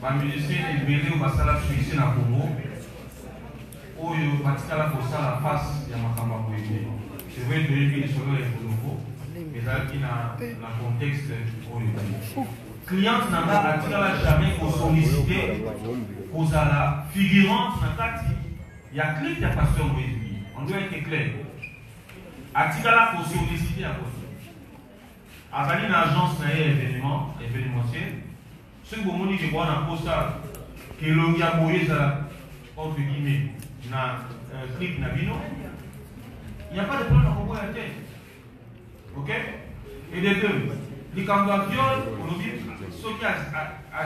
Les musiciens sont belés ou basala suicide na Congo. Oyo batikala kosala face ya makamba boyé. C'est vrai que les solos est nouveau. ezalaki na contexte oyo cliente nanga atikala jamais kosollicite kozala figurante na kati ya clip ya pasteur Moïse. On doit être clair. Atikala kosollicite ya kote azali na agence na ye événementiel soki bomoni ke bwana posa kelongi ya boye ezala entre guillemets na clip na bino, il n'y a pas de problème à propos de la tête. Ok? Et de deux, les candidats viol, on nous dit, ceux qui a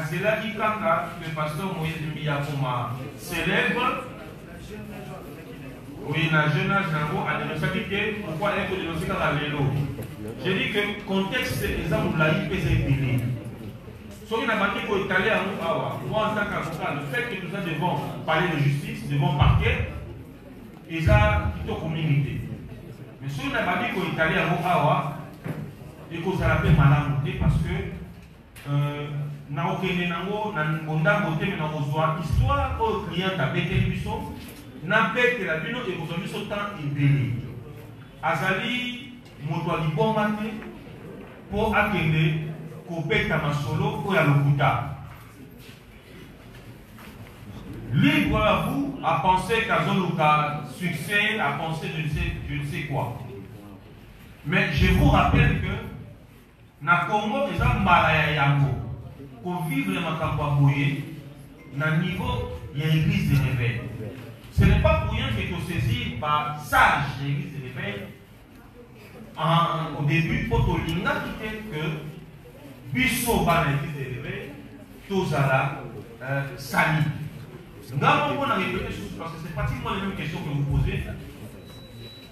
cela qui kanga, le pasteur Moïse Miyakoma célèbre, oui, dans le jeune âge, à dénoncer pourquoi elle est dénoncée quand elle est là. J'ai dit que le contexte exemple là, il peut être ce qui n'a pas été pour étaler à nous, moi en tant qu'avocat, le fait que nous devons parler de justice, devons parquet, et ça, plutôt communauté. Mais ce qui n'a pas dit pour étaler à nous, et que ça l'appelle malade parce que na okende nango na bonda bote mais na kozwa histoire au client a bête biso na bête la bino et kozwa biso temps ebele azali moto alibomba te pour akende kopeta masolo oyo ya lokuta libre à vous à penser qu'Azoluka succès à penser je ne sais quoi, mais je vous rappelle que na Congo eza mbala ya yango ko vivre makambo boye na niveau ya église de réveil. Ce n'est pas pour rien que tu saisis par sage de l'église de réveil au début pour te linga que biso ba l'église de réveil tozala sali. Nous avons répété parce que c'est pratiquement les mêmes questions que vous posez.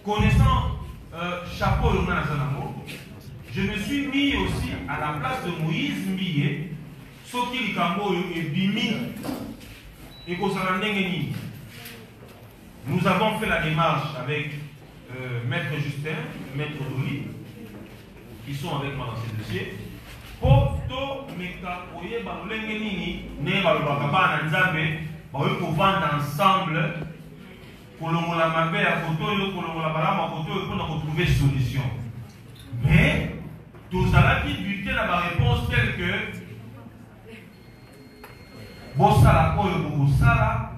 Connaissant chapeau le Nanazanamo, je me suis mis aussi à la place de Moïse Mbiye, Soki Likambo et Bimi et Kosalandengeni. Nous avons fait la démarche avec Maître Justin, Maître Doli, qui sont avec moi dans ce dossier. Pour tout Meka Oye Balengeni, Ne Balobakaba Nanzabe, pour vendre ensemble, pour la mabe à photo, pour la balama à photo, pour trouver solution. Mais, tout ça qui butait la réponse telle que Bossala Bossala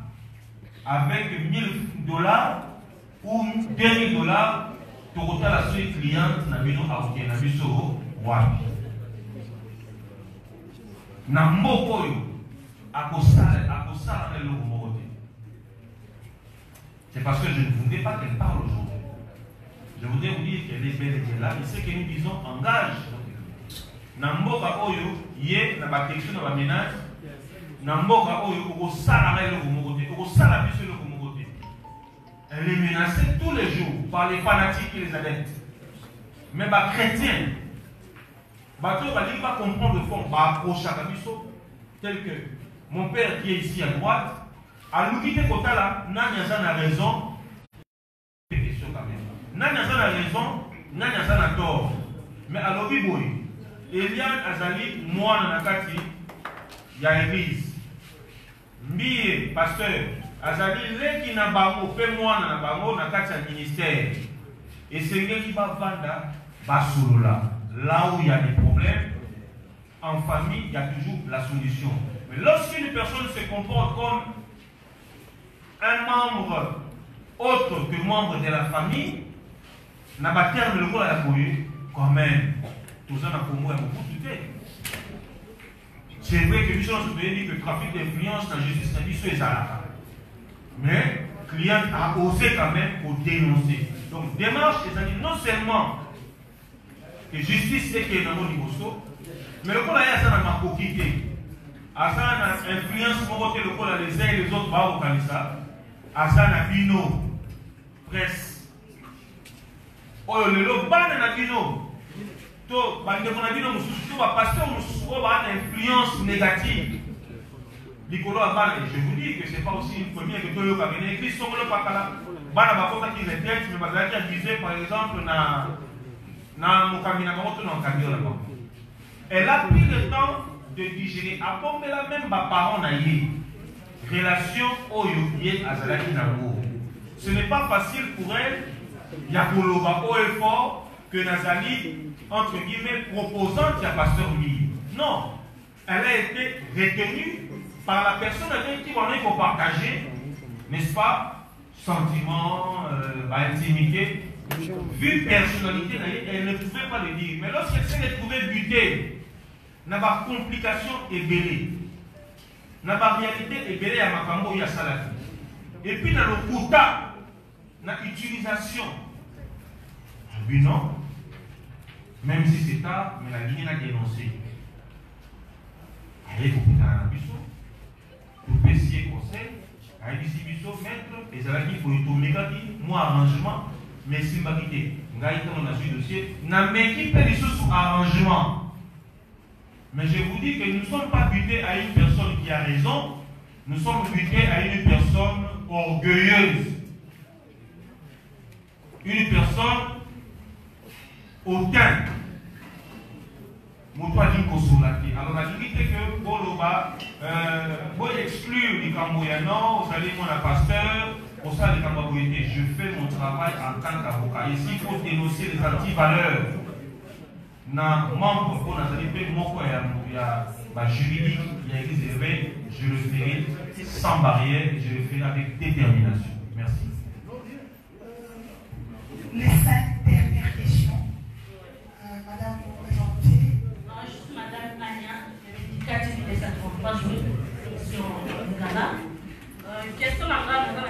avec $1000 ou $2000 pour la suite cliente na bino aoke na biso wapi. Na mboko yo akosala le logo. C'est parce que je ne voulais pas qu'elle parle aujourd'hui. Je voudrais vous dire qu'elle est belle et là, et ce que nous disons engage. Namboka oyo, yé, na batection, na ménage, Namboka oyo, au salarié le Gomogoté, au salarié le Gomogoté. Elle est menacée tous les jours par les fanatiques et les adeptes. Mais les chrétiens, ils ne pas comprendre le fond, ils approchent à Kabiso, tel que mon père qui est ici à droite, à l'outil Kotala, Nanyaza a raison. Nanyaza a raison, Nanyaza a tort. Mais à l'Obiboy, Eliane Azali, moi, Nanakati, il y a l'église. Mbiye, pasteur, Azali, les qui n'a pas fait moi, Nanabamo, Nakati, un ministère. Et c'est ce qui va vendre, Basoulola. Là où il y a des problèmes, en famille, il y a toujours la solution. Mais lorsqu'une personne se comporte comme un membre autre que membre de la famille, n'a pas terme le rôle à la couille, quand même, tout ça n'a pas beaucoup de temps. C'est vrai que les gens se disent que le trafic d'influence dans la justice n'a pas ça. Mais le client a osé quand même pour dénoncer. Donc, démarche, c'est-à-dire non seulement que justice est qu'il y a dans le niveau, mais le coup là, il y a ça dans ma coquille. À ça, on a influence pour voter le coup là, les uns et les autres, bah, au Kanisa. À ça, on a bino, presse. Oh, le lot, ban na bino. To, ban de mon bino, tout va passer, on va influence négative. Nicolo a ban, et je vous dis que c'est pas aussi une première que tout le cabinet. Église, son le pakala, ban a bakota qui les têtes, mais bazar qui a visé, par exemple, na mokamina mamoto na kamio là-bas. Elle a pris le temps de digérer. À pomper la même parents na yé. Relation oyo yé azalaki na go. Ce n'est pas facile pour elle. Yakoloba o effort que Nazali, entre guillemets, proposante à pasteur Louis. Non, elle a été retenue par la personne avec qui on faut partager, n'est-ce pas, sentiments, intimité. Vu personnalité, elle ne pouvait pas le dire. Mais lorsqu'elle s'est retrouvée butée, n'a pas complication ébélée. N'a pas réalité ébélée à Makambo ya Salati. Et puis dans le quota, dans l'utilisation. Oui, non. Même si c'est tard, mais la ligne a dénoncé. Allez, vous pouvez dans la biseau. Vous pouvez essayer conseil. Allez, ici, biseau, maître, et ça va dire, pour tout négatif, moi, arrangement, mais si je vais quitter, on a su dossier, n'a même qui peut les choses sous arrangement. Mais je vous dis que nous ne sommes pas butés à une personne qui a raison, nous sommes butés à une personne orgueilleuse. Une personne hautain. Moutoua dit consolati. Alors la limite est que Boloba, vous exclure les Camboyans, vous allez mon pasteur, pour ça les Camboyans, je fais mon travail en tant qu'avocat. Ici, il faut dénoncer les antivaleurs. Na membre pour Nazaré, mon il y a juridique, il y a réservé, je le ferai sans barrière, je le ferai avec détermination. Merci. Les 5 dernières questions. Madame, vous vous présentez. Je suis Madame Ania, éducative des 53 jours sur le Ghana. Question la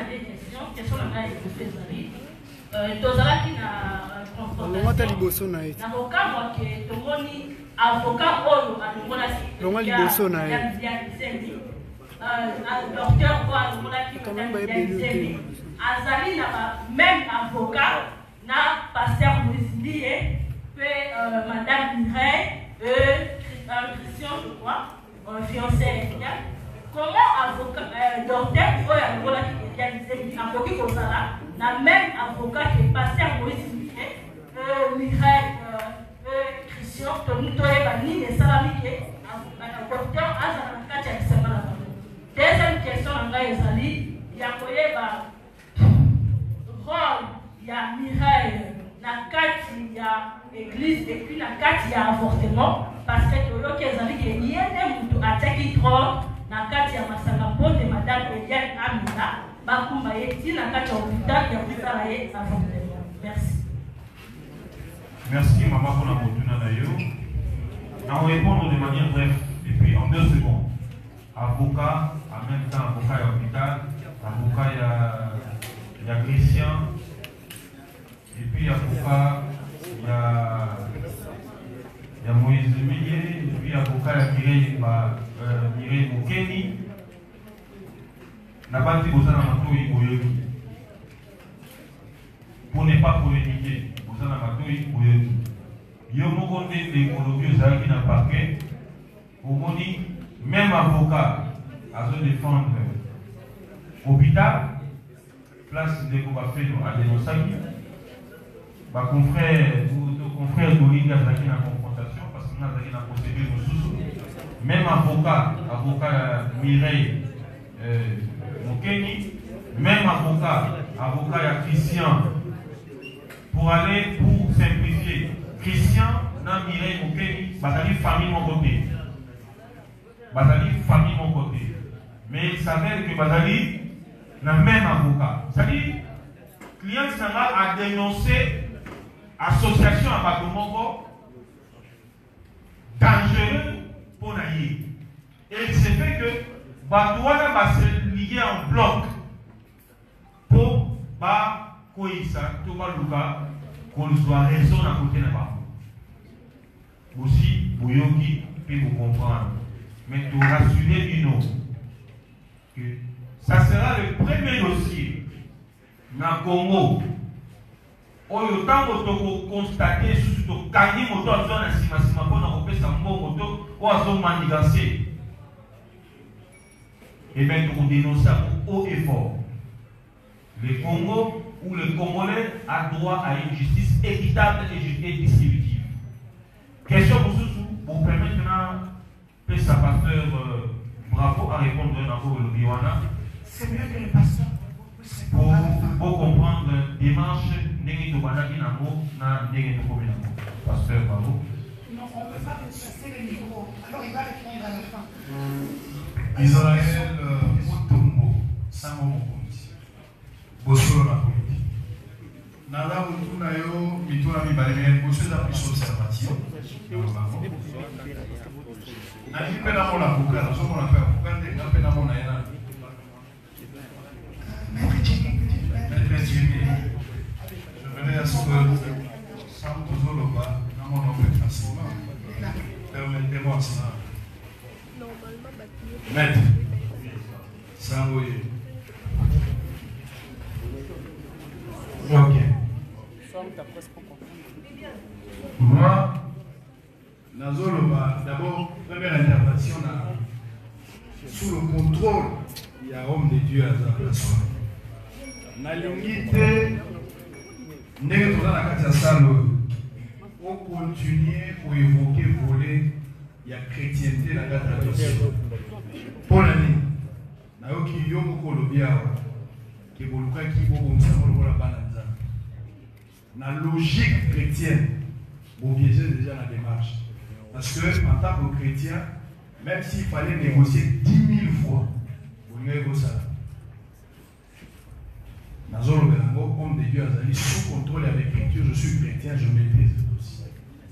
des questions. Question la grande est posée. Tozala qui n'a confrontation. N'avocat moi que tomoni avocat oyo alongola docteur oyo alongola ki azali na même avocat na pasteur Moïse pe madame Mireille Christian je crois fiancé égal. Comment avocat docteur oyo alongola ki akoki kozala na même avocat que pasteur Moïse Mireille Christian toyeba nini esalami ke docteur azala na kati ya lisanga na bango. Deuxième question na ngai ezali ya koyeba rôle ya Mireille na kati ya église et puis na kati ya avortement parce que toyoki ezali ke ye nde mutu atiaki trop na kati ya masanga mpo te madame Eliane Amina bakumba ye ti na kati ya hôpital ya kosala ye avortement. Merci. Merci maman pour la fortune d'ailleurs. On va répondre de manière brève et puis en 2 secondes. Avocat, en même temps avocat et hôpital, avocat il y a Christian, et puis avocat il y a Moïse Millier, et puis avocat il y a Mireille Mokeni. N'a pas dit que ça n'a pas tout pour ne pas polémiquer. Yo moko des économies qui n'a pas fait. Même avocat à se défendre hôpital, place de Kouafé à dénoncer. Ma confrère Dolinga qui a confrontation parce qu'on a la procédure sous. Même avocat Mireille Mokeni, même avocat Christian. Pour aller, pour simplifier, Christian, n'a Mireille Mokeni, Batali famille mon côté. Batali famille mon côté. Mais il s'avère que Batali n'a même avocat. C'est-à-dire, client Sanga a dénoncé association à Batomoko dangereux pour Naïe. Et il s'est fait que Batouana va se lier en bloc pour Koïsa, Thomas Luka, qu'on soit raison à côté de là-bas. Aussi, Bouyoki peut vous comprendre. Mais tu rassurer du nom que ça sera le premier dossier dans le Congo. Autant que constater sur le gagner moto dans la cima pour nous repérer sa moto ou à son manigancé. Et bien, nous dénonçons haut et fort. Le Congo où le Congolais a droit à une justice équitable et distributive. Question pour permettre que sa pasteur bravo à répondre dans le Biwana. C'est mieux que le pasteur. Pour comprendre la démarche Nengi Tobanaki Nango, na Nengi Tokominango. Pasteur, bravo. Non, on ne peut pas déplacer le micro. Alors il va répondre à la fin. Israël Mutombo, Samo Mokonzi. Bosolo na politique. Nala Mutuna yo, Mituna Mibalé, Bosolo na plus observation. Naki pena mona buka, na so mona pena buka, na pena mona yana. Maître Jimmy, je venais à ce que Sam Tozoloba, na mona peut facilement. Permettez-moi ça. Maître, Sangoye. Ok. Moi, d'abord, première intervention sous le contrôle, il y a homme de Dieu à la place. Nalungite, n'est pas la catastrophe. On continue pour évoquer, voler, il y a chrétienté dans la catastrophe. Pour l'année, nayoki yomo kolobia qui boluka qui bobo msamolo la bananza. Na logique chrétienne, vous piégez déjà la démarche. Parce que en tant que chrétien, même s'il fallait négocier 10 000 fois, vous n'avez pas ça. Nazolo Belango, homme de Dieu, Azali, sous contrôle avec l'écriture, je suis chrétien, je maîtrise le dossier.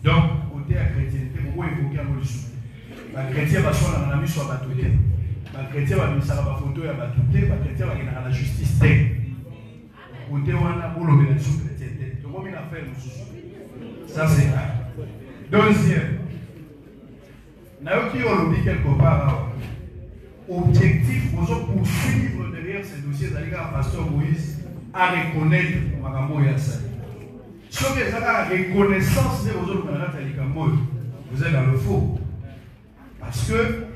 Donc, côté à chrétienté, vous pouvez évoquer un mot de souffle. Les chrétiens vont sur la mise sur la battuté. Les chrétiens vont mise sur la photo et la battuté. Les chrétiens vont gagner la justice. Côté où on a beau le sous chrétienté. Donc, on a fait ça, c'est un. Deuxième, Naoki Olobi quelque part, objectif pour poursuivre derrière ces dossiers, c'est-à-dire que Pasteur Moïse à reconnaître Magambo Yassai. Si vous avez la reconnaissance de vos autres vous êtes dans le faux. Parce que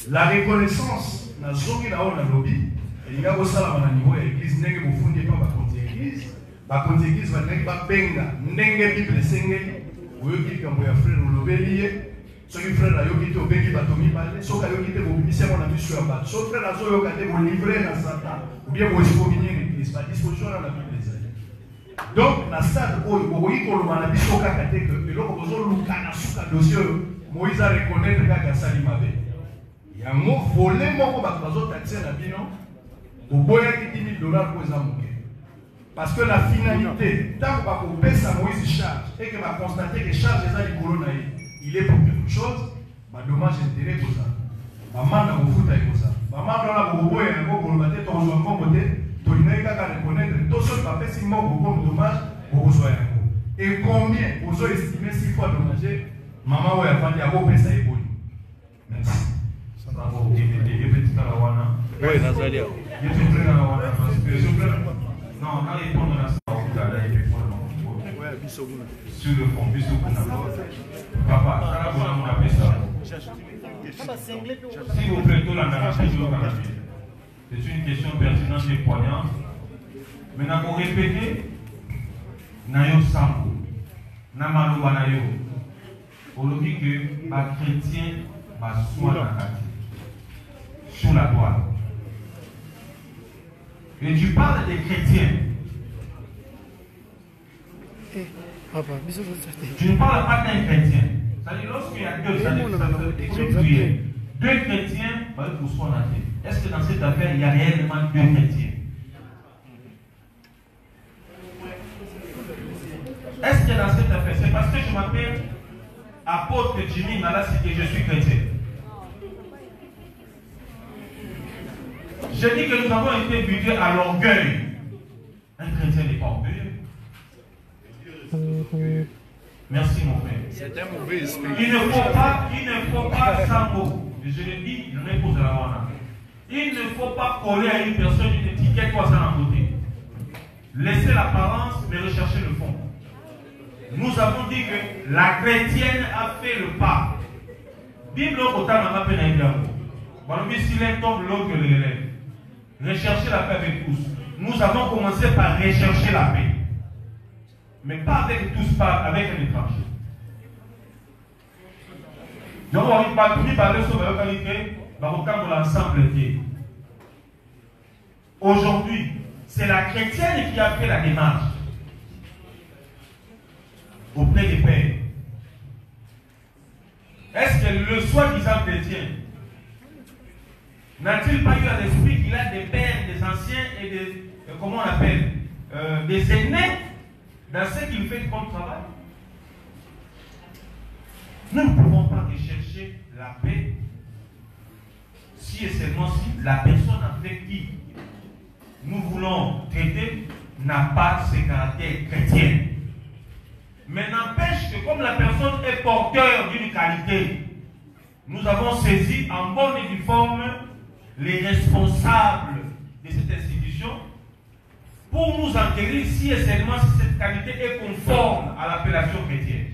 la reconnaissance, na zongi na ona lobby, il y a aussi à niveau de l'église, n'est-ce pas fondé par la l'église, la église va n'est pas benga, n'est-ce Bible sengé, ou yoki comme ya frère ou lobelier, ceux qui frère la yoki to bengi batomi balé, ceux qui yoki te bobimisi mon ami sur la base, ceux frère la zo yoka te bon livrer dans Satan, ou bien vous exposer l'église, pas disposition dans la Bible. Donc, dans ça, vous voyez que l'on a dit que l'on a dossier, Moïse a reconnaître que Salim avait. Il y a un mot volé, mon taxé la bino, vous voyez que 10 000 $ pour les amours. Parce que la finalité, tant qu'on paie ça, Moïse charge, et que va constater que charge les colonnes, il est pour quelque chose, dommage intérêt pour ça. Maman n'a pas foutu avec ça. Maman n'a pas foutu avec ça. Maman n'a pas foutu avec ça. Il n'y a qu'à reconnaître tout ce qui fait si mort comme dommage pour vous soyez. Et combien vous avez estimé 6 fois dommagé, maman ou a fait à vos pèses et bon. Merci. Oui, Nazaria. Je suis prêt à la wana. Non, on a répondu à ça. Sur le fond, plus papa, on a fait ça. S'il vous plaît, tout la narration du Canada. C'est une question pertinente et poignante. Maintenant, pour répéter, Nayo Sambo, Namaloba Nayo, on dit que les chrétiens sont sous la toile. Et tu parles des chrétiens. Tu ne parles pas d'un chrétien. C'est-à-dire, lorsqu'il y a deux chrétiens, pour soi, est-ce que dans cette affaire, il y a réellement deux chrétiens? Est-ce que dans cette affaire, c'est parce que je m'appelle apôtre Jimmy Malassi que je suis chrétien? Je dis que nous avons été butés à l'orgueil. Un chrétien n'est pas orgueilleux. Merci mon frère. C'est un mauvais esprit. Il ne faut pas Sambo. Je le dis, je réponds à la wana. Il ne faut pas coller à une personne une étiquette quoi ça d'un côté. Laissez l'apparence, mais recherchez le fond. Nous avons dit que la chrétienne a fait le pas. Bible au temps n'a pas peine à dire. Voilà, mais s'il est tombe l'autre que l'élève. Rechercher la paix avec tous. Nous avons commencé par rechercher la paix. Mais pas avec tous, pas avec un étranger. Donc, on va parler sur la localité, de l'ensemble. Aujourd'hui, c'est la chrétienne qui a fait la démarche. auprès des pères. Est-ce que le soi-disant chrétien n'a-t-il pas eu à l'esprit qu'il a des pères, des anciens et des, comment on appelle, des aînés dans ce qu'il fait comme travail? Nous ne pouvons pas rechercher la paix si et seulement si la personne avec qui nous voulons traiter n'a pas ce caractère chrétien. Mais n'empêche que comme la personne est porteur d'une qualité, nous avons saisi en bonne et due forme les responsables de cette institution pour nous enquérir si et seulement si cette qualité est conforme à l'appellation chrétienne.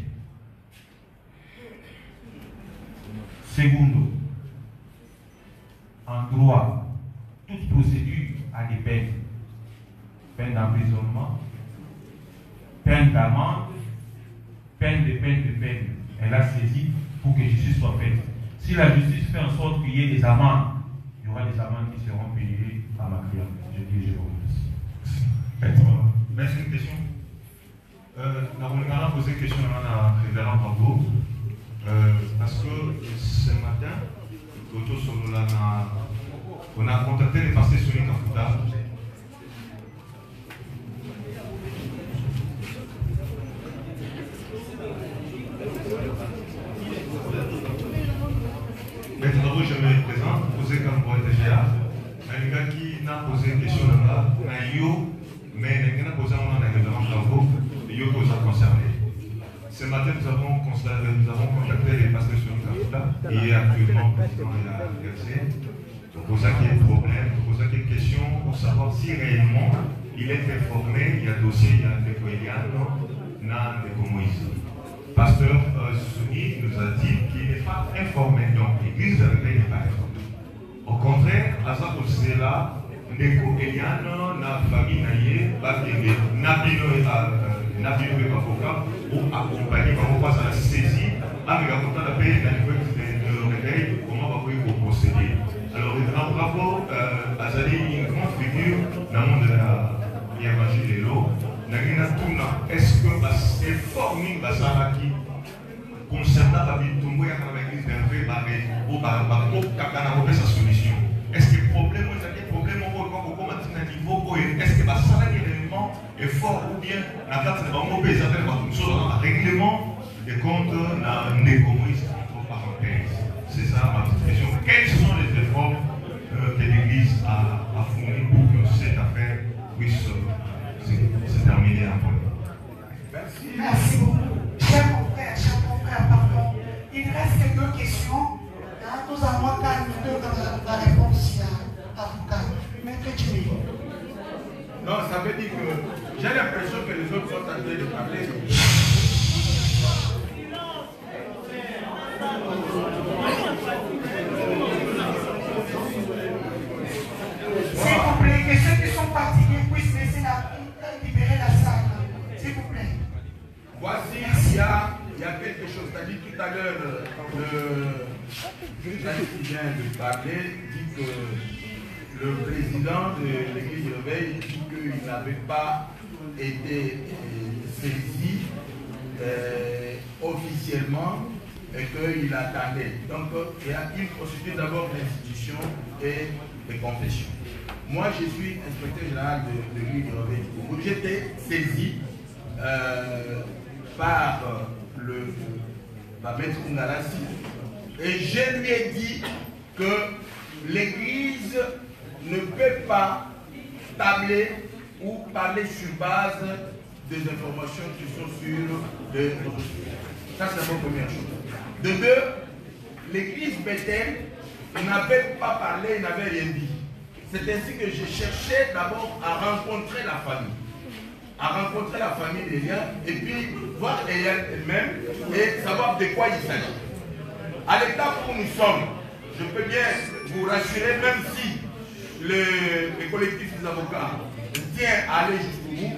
Secondo, en droit, toute procédure a des peines. Peine d'emprisonnement, peine d'amende, peine. Elle a saisi pour que justice soit faite. Si la justice fait en sorte qu'il y ait des amendes, il y aura des amendes qui seront payées par ma cliente. Je vous remercie. Merci. Une question. Nous avons posé une question à la révérende Rambo. Parce que ce matin, on a contacté les pasteurs Sonic Kafuta. Mais tout d'abord, je me présente, posé comme pour TGA. Un gars qui n'a posé une question là-bas, mais il n'a posé un révérend Rambo, et il a concerné. Ce matin, nous avons contacté les pasteurs sur Kafuta, qui est actuellement président de la RC, pour ça qu'il y a un problème, pour ça qu'il y a une question, pour savoir si réellement il est informé, il y a un dossier, il y a un décoyano, dans le Moïse. Pasteur Souni nous a dit qu'il n'est pas informé, donc l'église de réveil n'est pas informée. Au contraire, à ça pour cela, Ndeko Eliano, na famille Naye, Nabino et Bafoka, pour accompagner, pour passer à la saisie, avec la content de payer le réveil, comment on va procéder. Alors, en rapport à une grande figure dans le monde de l'évangile de l'eau, est-ce que c'est formé qui concernant la vie de Tumbo, il y a l'église d'un sa solution. Est-ce que le problème, est-ce que ça est fort ou bien la carte de règlement des comptes des communistes entre parenthèses? C'est ça ma petite question. Quels sont les efforts que l'Église a fournis pour que cette affaire puisse se terminer en bonne? Merci. Merci beaucoup. Chers confrères, pardon. Il reste quelques questions. Nous avons la réponse à avocat. Maître Jimmy. Non, ça veut dire que j'ai l'impression que les autres sont en train de parler. S'il vous plaît, que ceux qui sont fatigués puissent laisser libérer la salle. S'il vous plaît. Voici, il y a quelque chose. Tu as dit tout à l'heure, le président qui vient de parler dit que le président de l'église de Réveil dit qu'il n'avait pas été saisi officiellement et qu'il attendait. Donc, il y a une procédure d'abord d'institution et de confession. Moi, je suis inspecteur général de l'église de Réveil. J'étais saisi par maître Ngalasi et je lui ai dit que l'église ne peut pas tabler ou parler sur base des informations qui sont sur les réseaux sociaux. Ça, c'est la première chose. De deux, l'église Bethel n'avait pas parlé, n'avait rien dit. C'est ainsi que je cherchais d'abord à rencontrer la famille d'Eliane et puis voir Eliane elle-même et savoir de quoi il s'agit. À l'état où nous sommes, je peux bien vous rassurer, même si le collectif des avocats tient à aller jusqu'au bout,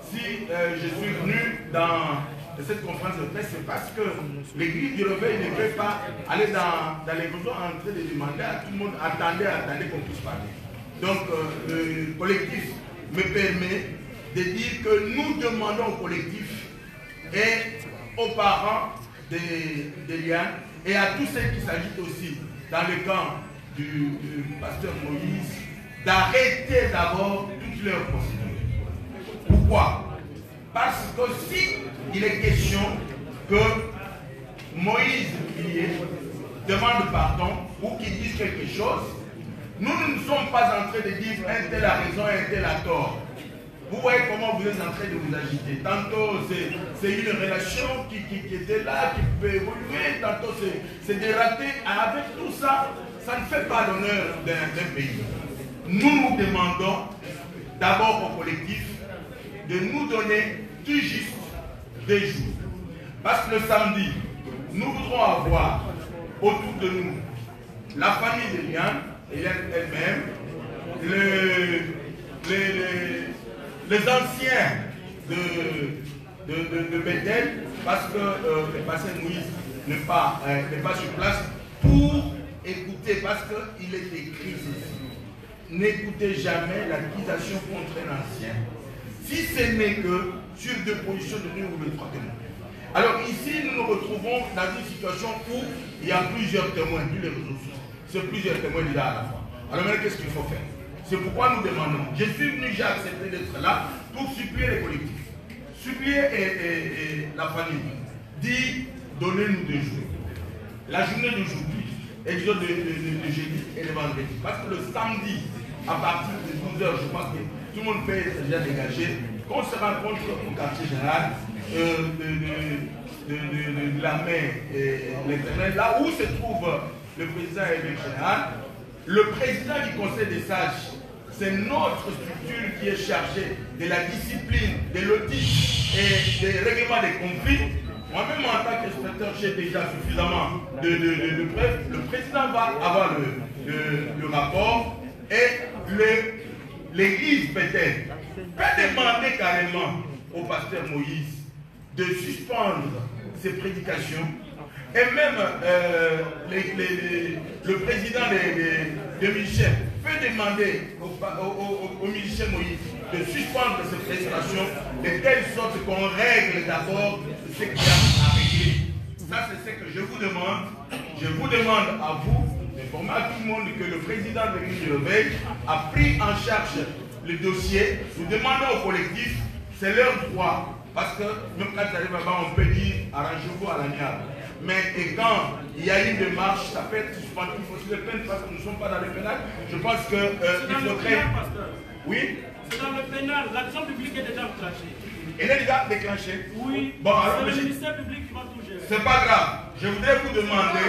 si je suis venu dans cette conférence de presse, c'est parce que l'église du Réveil ne peut pas aller dans les besoins en train de demander à tout le monde, attendez qu'on puisse parler. Donc le collectif me permet de dire que nous demandons au collectif et aux parents d'Eliane et à tous ceux qui s'agitent aussi dans le camp du pasteur Moïse d'arrêter d'abord toutes leurs procédures. Pourquoi? Parce que si il est question que Moïse demande pardon ou qu'il dise quelque chose, nous ne sommes pas en train de dire un tel a raison, un tel a tort. Vous voyez comment vous êtes en train de vous agiter. Tantôt c'est une relation qui était là, qui peut évoluer, tantôt c'est dératé. Avec tout ça, ça ne fait pas l'honneur d'un pays. Nous demandons d'abord au collectif de nous donner tout juste des jours. Parce que le samedi, nous voudrons avoir autour de nous la famille d'Eliane, elle-même, les anciens de Bethel, parce que le pasteur Moïse n'est pas sur place pour écouter, parce qu'il est écrit ceci. N'écoutez jamais l'accusation contre un ancien, si ce n'est que sur deux positions de deux ou de trois témoins. Alors ici, nous nous retrouvons dans une situation où il y a plusieurs témoins, tous les réseaux sociaux. C'est plusieurs témoins déjà à la fois. Alors maintenant, qu'est-ce qu'il faut faire? C'est pourquoi nous demandons. Je suis venu, j'ai accepté d'être là pour supplier les collectifs. Supplier la famille. Dit, donnez-nous 2 jours. La journée d'aujourd'hui, et disons de jeudi et de vendredi. Parce que le samedi, à partir de 12h, je pense que tout le monde peut être déjà dégagé. Qu'on se rencontre au quartier général de la mer et l'Éternel, là où se trouve le président et le général. Le président du Conseil des sages, c'est notre structure qui est chargée de la discipline, de l'audit et des règlements des conflits. Moi-même, en tant qu'inspecteur, j'ai déjà suffisamment de preuves. Le président va avoir le rapport et l'église Bethel peut demander carrément au pasteur Moïse de suspendre ses prédications. Et même le président de Michel peut demander au musicien Moïse de suspendre ses prestations de telle sorte qu'on règle d'abord ce qu'il y a à régler. Ça, c'est ce que je vous demande. Je vous demande à vous d'informer à tout le monde que le président de l'église de Réveil a pris en charge le dossier. Nous demandons au collectif, c'est leur droit. Parce que même quand tu arrives là-bas, on peut dire arrangez-vous à l'amiable. Mais et quand il y a une démarche, ça peut être suspendu aussi de peine parce que nous ne sommes pas dans le pénal. Je pense que il faudrait. Oui. C'est dans le pénal. L'action publique est déjà enclenchée. Elle est déjà déclenchée. Oui. Bon, alors, c'est le ministère public qui va tout gérer. C'est pas grave. Je voudrais vous demander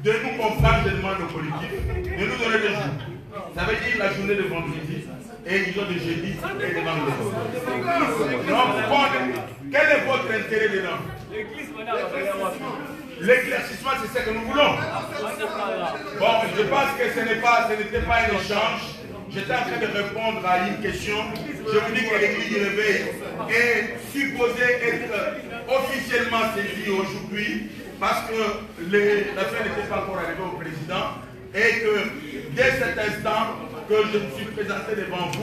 de nous comprendre, je demande au collectif, de nous donner des jours. Ça veut dire la journée de vendredi et les jours de jeudi et de vendredi. Donc, quel est votre intérêt dedans? L'éclaircissement, c'est ce que nous voulons. Bon, je pense que ce n'était pas un échange. J'étais en train de répondre à une question. Je vous dis que l'église du Réveil est supposée être officiellement saisie aujourd'hui parce que l'affaire n'était pas encore arrivée au président et que dès cet instant que je me suis présenté devant vous,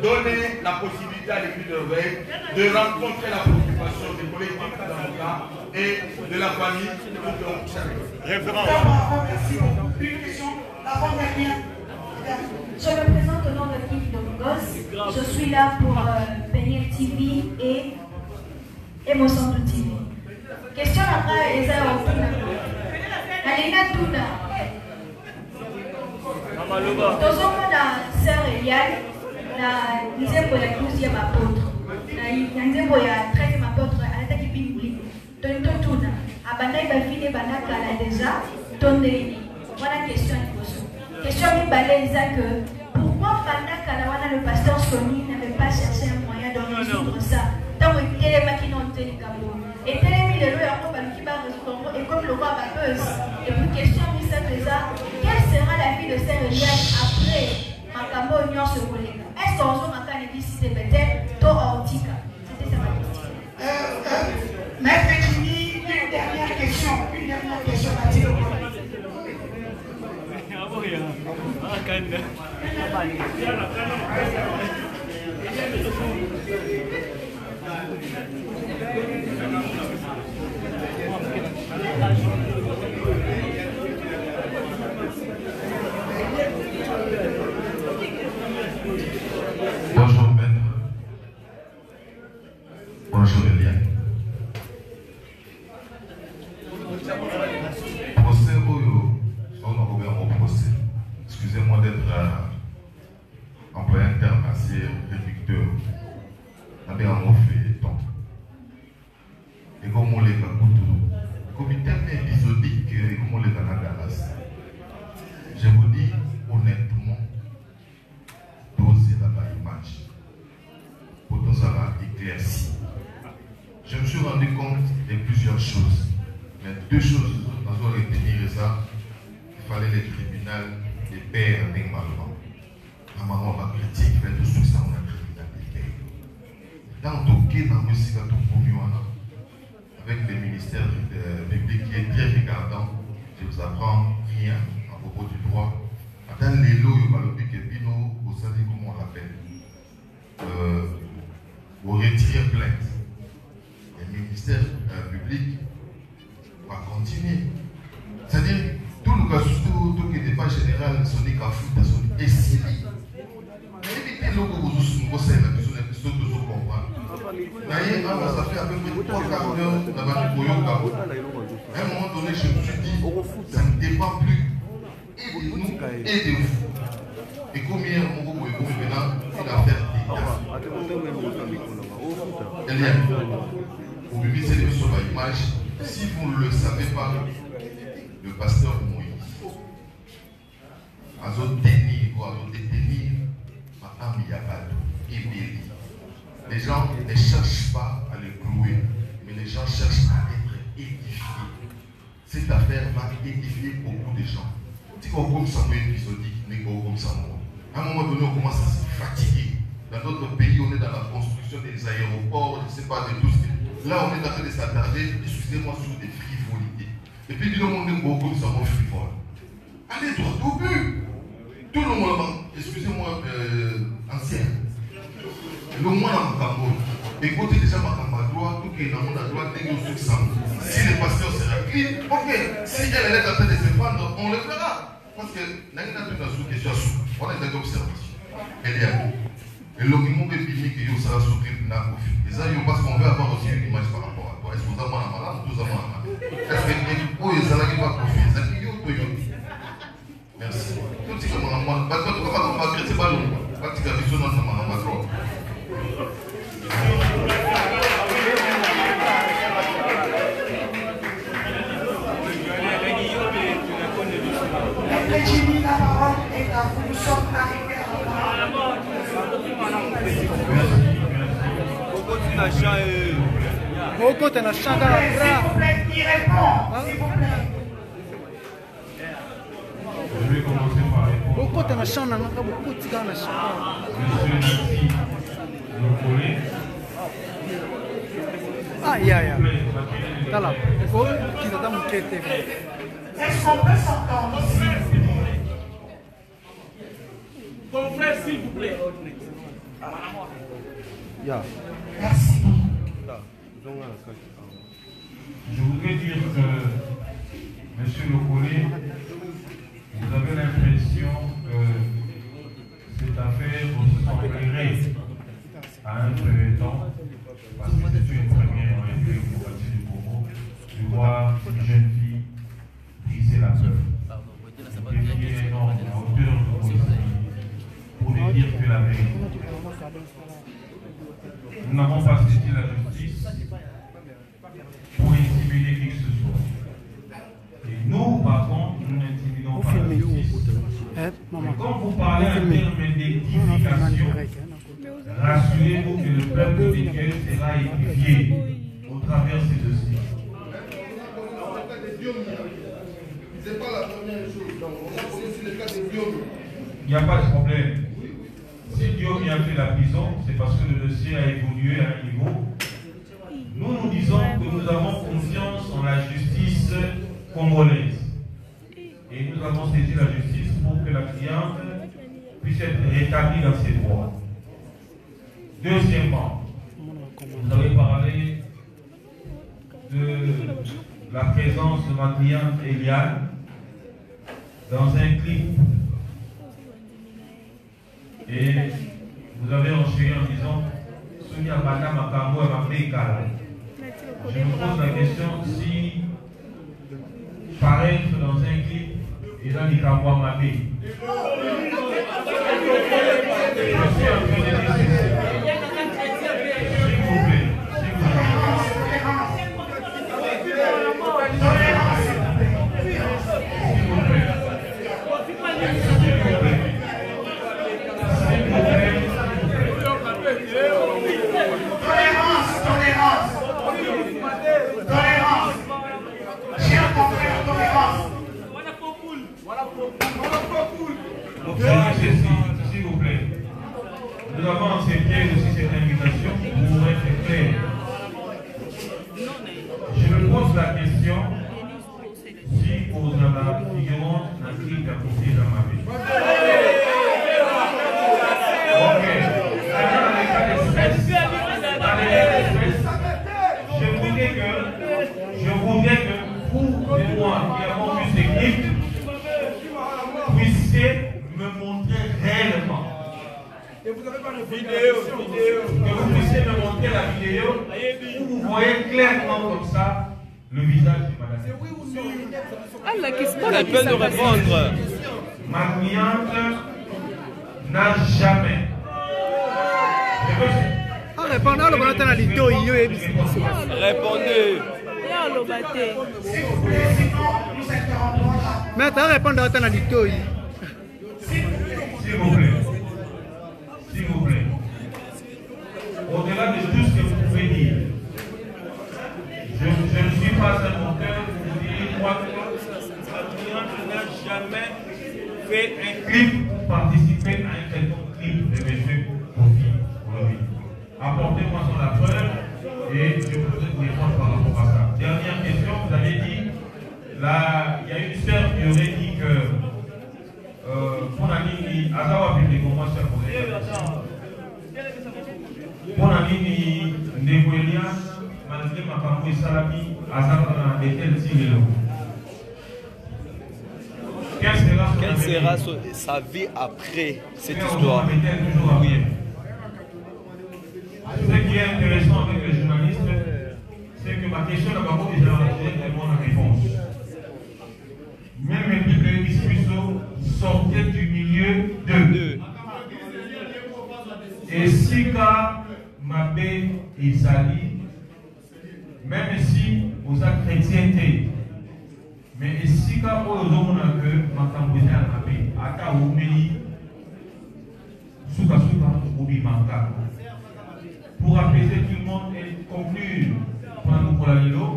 donner la possibilité à l'église de Réveil de rencontrer la préoccupation des collectifs d'avocats et de la famille pour qu'on puisse arriver. Merci beaucoup. Une question, l'avant-dernière. Je me présente au nom de Yves Domingos. Je suis là pour Peniel TV et Mosanto TV. Question après, Eza Otuna. Alina Tuna. Tozomona sœur Eliane, na nzembo ya 12e apôtre. Na nzembo ya 13e apôtre, alataki Bible. Tona. Abandai bafine banakala déjà. Tondeli. Voilà question liboso. Question mibale eza que pourquoi Bandakala wana le pasteur Sony n'avait pas cherché un moyen de résoudre ça? Tant que Télémaki non Télécabo. Et Télémi le yango baluki ba résoudre et comme le roi Babeuse. Et puis question mise déjà, quelle sera la vie de Sœur Eliane après Makambo Union se Kolega? Est-ce qu'on se maka ne visite peut-être to Aotika? C'était ça ma question. Maître Jimmy, une dernière question. Mathilde. deux choses. Dans le retenir ça, il fallait les tribunaux, les pères avec Malma. La maman va critique, fait tout ça, on a tribunal des pères. Dans le cas, dans le site avec le ministère public qui est très regardant, je ne vous apprends rien à propos du droit. Dans les lots, il y a le Pino, vous savez comment on l'appelle. Vous retirez plainte. Le ministère public va continuer. C'est-à-dire, tout le cas, tout le débat général, son écafou, son essai. Évitez le que vous avez la question, la question de vous comprendre. D'ailleurs, ça fait à peu près 3 quarts d'heure dans le Koyoka. À un moment donné, je me suis dit, ça ne dépend plus. Aidez-nous, aidez-vous. Et combien on vous pouvez maintenant une affaire vous me mettez sur l'image. Si vous ne le savez pas, le pasteur Moïse a détenir ou a détenir ma âme Yabado et Béli. Les gens ne cherchent pas à le clouer, mais les gens cherchent à être édifiés. Cette affaire va édifier beaucoup de gens. Si on comme ça, épisodique, n'est pas comme ça. À un moment donné, on commence à se fatiguer. Dans d'autres pays, on est dans la construction des aéroports, je ne sais pas, de tout ce qui... Là, on est en train de s'attarder, excusez-moi, sur des frivolités. Et puis, dis-le, on est beaucoup comme ça, mon frivole. Allez droit au but. Tout le monde, excusez-moi, ancien. Le moins en Cameroun. Écoutez déjà ma campagne à droite, tout qui est dans le monde à droite, dès que vous si le pasteur sera clean, ok. Si elle est en train de se prendre, on le fera. Parce que n'a pas de question, on est dans l'observation. Elle est à nous. Et le moment que il sera souffrir de la conflit. Et ça, parce qu'on veut avoir aussi une image par rapport à toi. Est-ce que vous avez un malade ou vous avez un malade? Est-ce que vous avez un conflit? Merci. Tout ce que je m'en parce que tu vas pas c'est pas long. Parce que tu vas pas trop. Jimmy, la parole est à vous. Nous sommes arrivés à la mort. S'il vous plaît, qui répond? S'il vous plaît. Je vais commencer par répondre. Monsieur Nancy, nos collègues. Ah, Tala. Est-ce qu'on peut s'entendre ici? Confrère, s'il vous plaît. Merci. Je voudrais dire que, monsieur Locolé, vous avez l'impression que cette affaire vous semblerait à un premier temps, parce que c'est une première en République démocratique du Congo, de voir une jeune fille briser la peur. C'est un défi énorme à hauteur de vos pour ne dire que la vérité. Nous n'avons pas saisi la justice pour intimider qui que ce soit. Et nous, par contre, nous n'intimidons pas la justice. Mais quand vous parlez en termes d'édification, rassurez-vous que le peuple de Dieu sera édifié au travers de ces dossiers. C'est pas la première chose. Donc, on a connu sur le cas de Diom. Il n'y a pas de problème. Si Diom a fait la prison, c'est parce que le dossier a évolué à un niveau. Nous disons que nous avons confiance en la justice congolaise. Et nous avons saisi la justice pour que la cliente puisse être rétablie dans ses droits. Deuxièmement, vous avez parlé de la présence de ma cliente Eliane dans un clip. Et vous avez enchaîné en disant Sonia Bata Makambo et Mapekala. Je me pose la question si paraître dans un clip et dans les Kambo Mapé. Je suis en train de dire ceci. S'il vous plaît, Tolérance. Chers S'il vous plaît. Nous avons accepté aussi cette invitation pour être clair. Je me pose la question si aux amas figurant inscrits à côté de ma vie. Ok. Dans les cas d'espèce, je voudrais que vous et moi qui avons vu ces clips puissiez me montrer réellement. Et vous n'avez pas de vidéo. Que vous puissiez me montrer la vidéo où vous voyez clairement comme ça le visage de madame. Elle peut nous répondre. Ma cliente n'a jamais. Répondez. Maître, répondre à ton adito. S'il vous plaît. S'il vous plaît. Au-delà de tout ce que vous pouvez dire, je ne suis pas un auteur pour vous dire moi que ma cliente n'a jamais fait un clip pour participer à un quelconque clip de M. Kofi. Apportez-moi son preuve et je vous répondre par rapport à ça. Dernière question, vous avez dit, là, il y a une sœur qui aurait dit que pour Nani, Azawa public, comment ça poser la question. Pour Nani, Ndeboelian, Manzé Makamou et Salami, Azawa et tel Tigelo. Quelle sera sa vie après cette histoire? Oui. Ce qui est intéressant avec les journalistes, c'est que ma question n'a pas déjà tellement la réponse. Même les publics ici sortaient du milieu de. Et Sika, Mabé et Sali, même si vous êtes chrétienté, mais Sika, vous avez que Makambouzé a Mabé, Aka Oumeli, Souka Souka, Oubi Maka. Pour apaiser tout le monde et conclure pour la Lilo,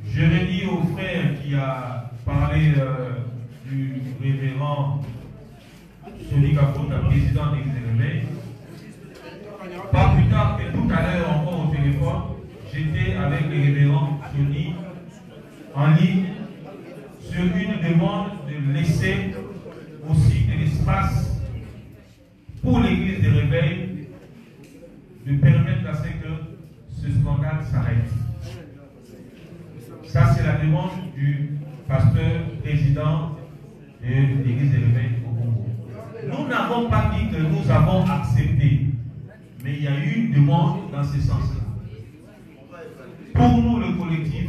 je redis au frère qui a parlé du révérend Soli Kapota, président des Réveils. Pas plus tard que tout à l'heure, encore au téléphone, j'étais avec le révérend Soli en ligne sur une demande de laisser aussi de l'espace pour l'église des Réveils, de permettre à ce que ce scandale s'arrête. Ça, c'est la demande du pasteur président de l'église des Réveils au Congo. Nous n'avons pas dit que nous avons accepté, mais il y a eu une demande dans ce sens-là. Pour nous, le collectif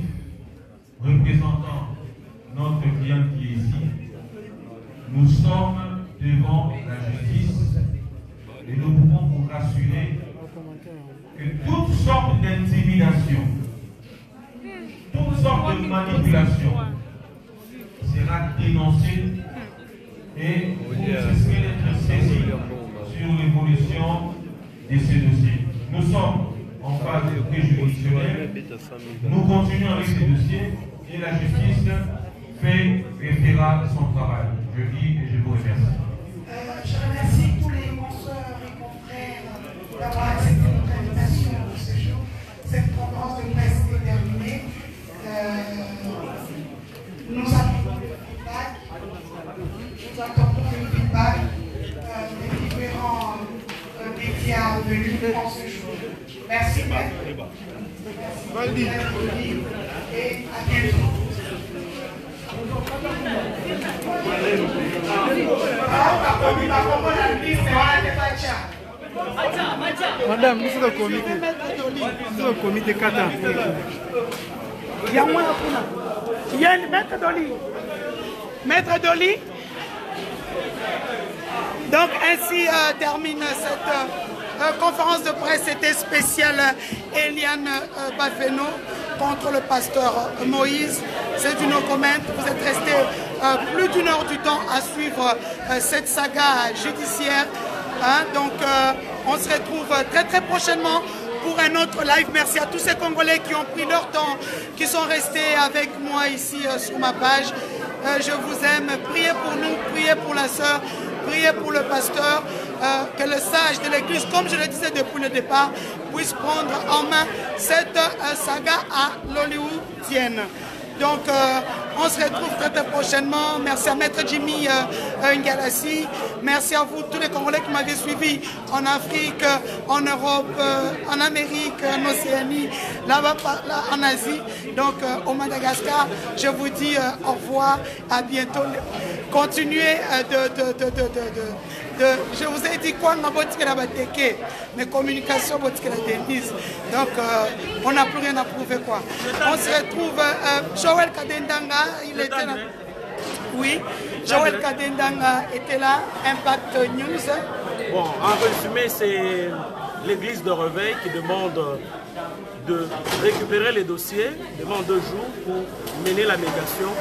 représentant notre client qui est ici, nous sommes devant la justice et nous pouvons vous rassurer que toutes sortes d'intimidation, toutes sortes de manipulation sera dénoncée et vous risquez d'être saisis sur l'évolution de ces dossiers. Nous sommes en phase préjuridictionnelle, nous continuons avec ces dossiers et la justice fait et fera son travail. Je dis et je vous remercie. Je remercie tous les consoeurs et confrères d'avoir accepté notre invitation pour ce jour. Cette conférence de presse est terminée. Nous attendons le feedback. Nous attendons le feedback des différents médias venus pour ce jour. Merci, maître. Merci, et à bientôt. Madame, nous sommes au comité. Nous sommes au comité Kata. Il y a moins à il y a une maître Dolly. Maître Dolly. Donc ainsi termine cette conférence de presse. C'était spéciale Eliane Bafeno contre le pasteur Moïse. C'est du no comment. Vous êtes resté plus d'une heure du temps à suivre cette saga judiciaire. Hein? Donc on se retrouve très très prochainement pour un autre live. Merci à tous ces Congolais qui ont pris leur temps, qui sont restés avec moi ici sur ma page. je vous aime. Priez pour nous, priez pour la sœur, priez pour le pasteur, que le sage de l'église, comme je le disais depuis le départ, puisse prendre en main cette saga à l'hollywoodienne. Donc, on se retrouve très prochainement. Merci à Maître Jimmy Ngalassi. Merci à vous, tous les Congolais qui m'avaient suivi en Afrique, en Europe, en Amérique, en Océanie, là-bas en Asie, donc au Madagascar. Je vous dis au revoir, à bientôt. Continuez je vous ai dit quoi, mes communications, Denise. Donc, on n'a plus rien à prouver, quoi. On se retrouve, Joël Kadendanga, il était là. Oui, Joël Kadendanga était là, Impact News. Bon, en résumé, c'est l'église de Réveil qui demande de récupérer les dossiers, demande 2 jours pour mener la médiation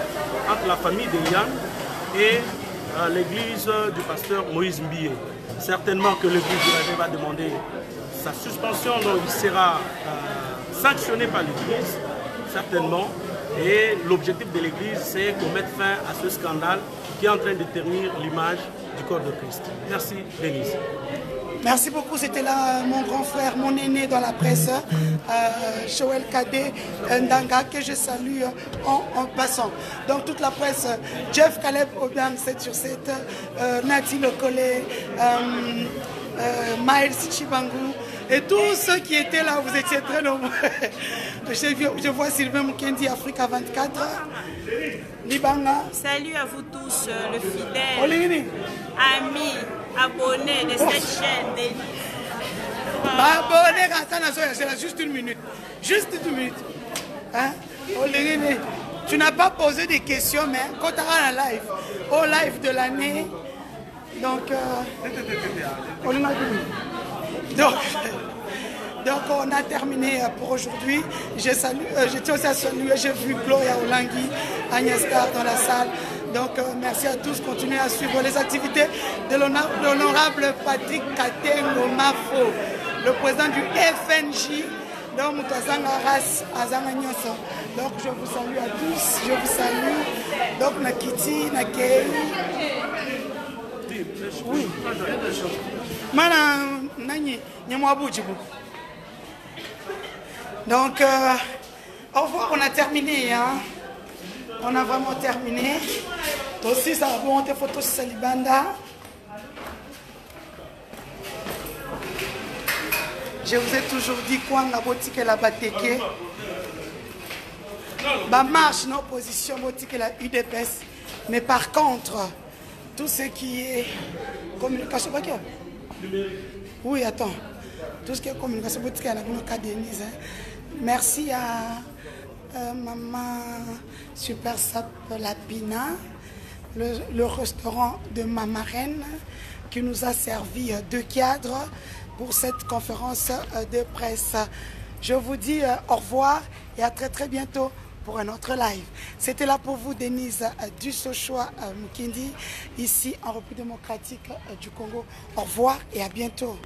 entre la famille de Yann et l'église du pasteur Moïse Mbié. Certainement que l'église du Réveil va demander sa suspension, donc il sera sanctionné par l'église, certainement. Et l'objectif de l'église, c'est qu'on mette fin à ce scandale qui est en train de ternir l'image du corps de Christ. Merci, Denise. Merci beaucoup, c'était là mon grand frère, mon aîné dans la presse, Joël Kadé Ndanga, que je salue en passant. Donc toute la presse, Jeff Caleb Obiang 7/7, Nati Lokole, Maël Sichibangu, et tous ceux qui étaient là, vous étiez très nombreux. Je vois Sylvain Mukendi, Africa 24, Libanga. Salut à vous tous, le fidèle, amis, abonnés de cette chaîne d'élite. Abonnés, c'est là, juste 1 minute. Juste 1 minute. Hein? Tu n'as pas posé des questions, mais quand tu auras la live, au live de l'année, donc on a terminé pour aujourd'hui. Je tiens aussi à saluer, j'ai vu Gloria Olangui, Agnès Carr dans la salle. Donc merci à tous, continuez à suivre les activités de l'honorable Patrick Katengo Mafo, le président du FNJ. Donc je vous salue à tous, je vous salue. Donc Nakiti, Nakei. Oui. Donc, au revoir, on a terminé. Hein? On a vraiment terminé. Aussi, ça va monter photo sur Salibanda. Je vous ai toujours dit quoi, la boutique et la bateke. Ma marche, non, opposition, boutique et la UDPS. Mais par contre, tout ce qui est communication, oui, attends. Tout ce qui est communication, boutique et la Denise. Merci à Maman Super Sap Lapina, le restaurant de ma marraine, qui nous a servi 2 cadres pour cette conférence de presse. Je vous dis au revoir et à très bientôt pour un autre live. C'était là pour vous, Denise Dussochoa Mukendi, ici en République démocratique du Congo. Au revoir et à bientôt.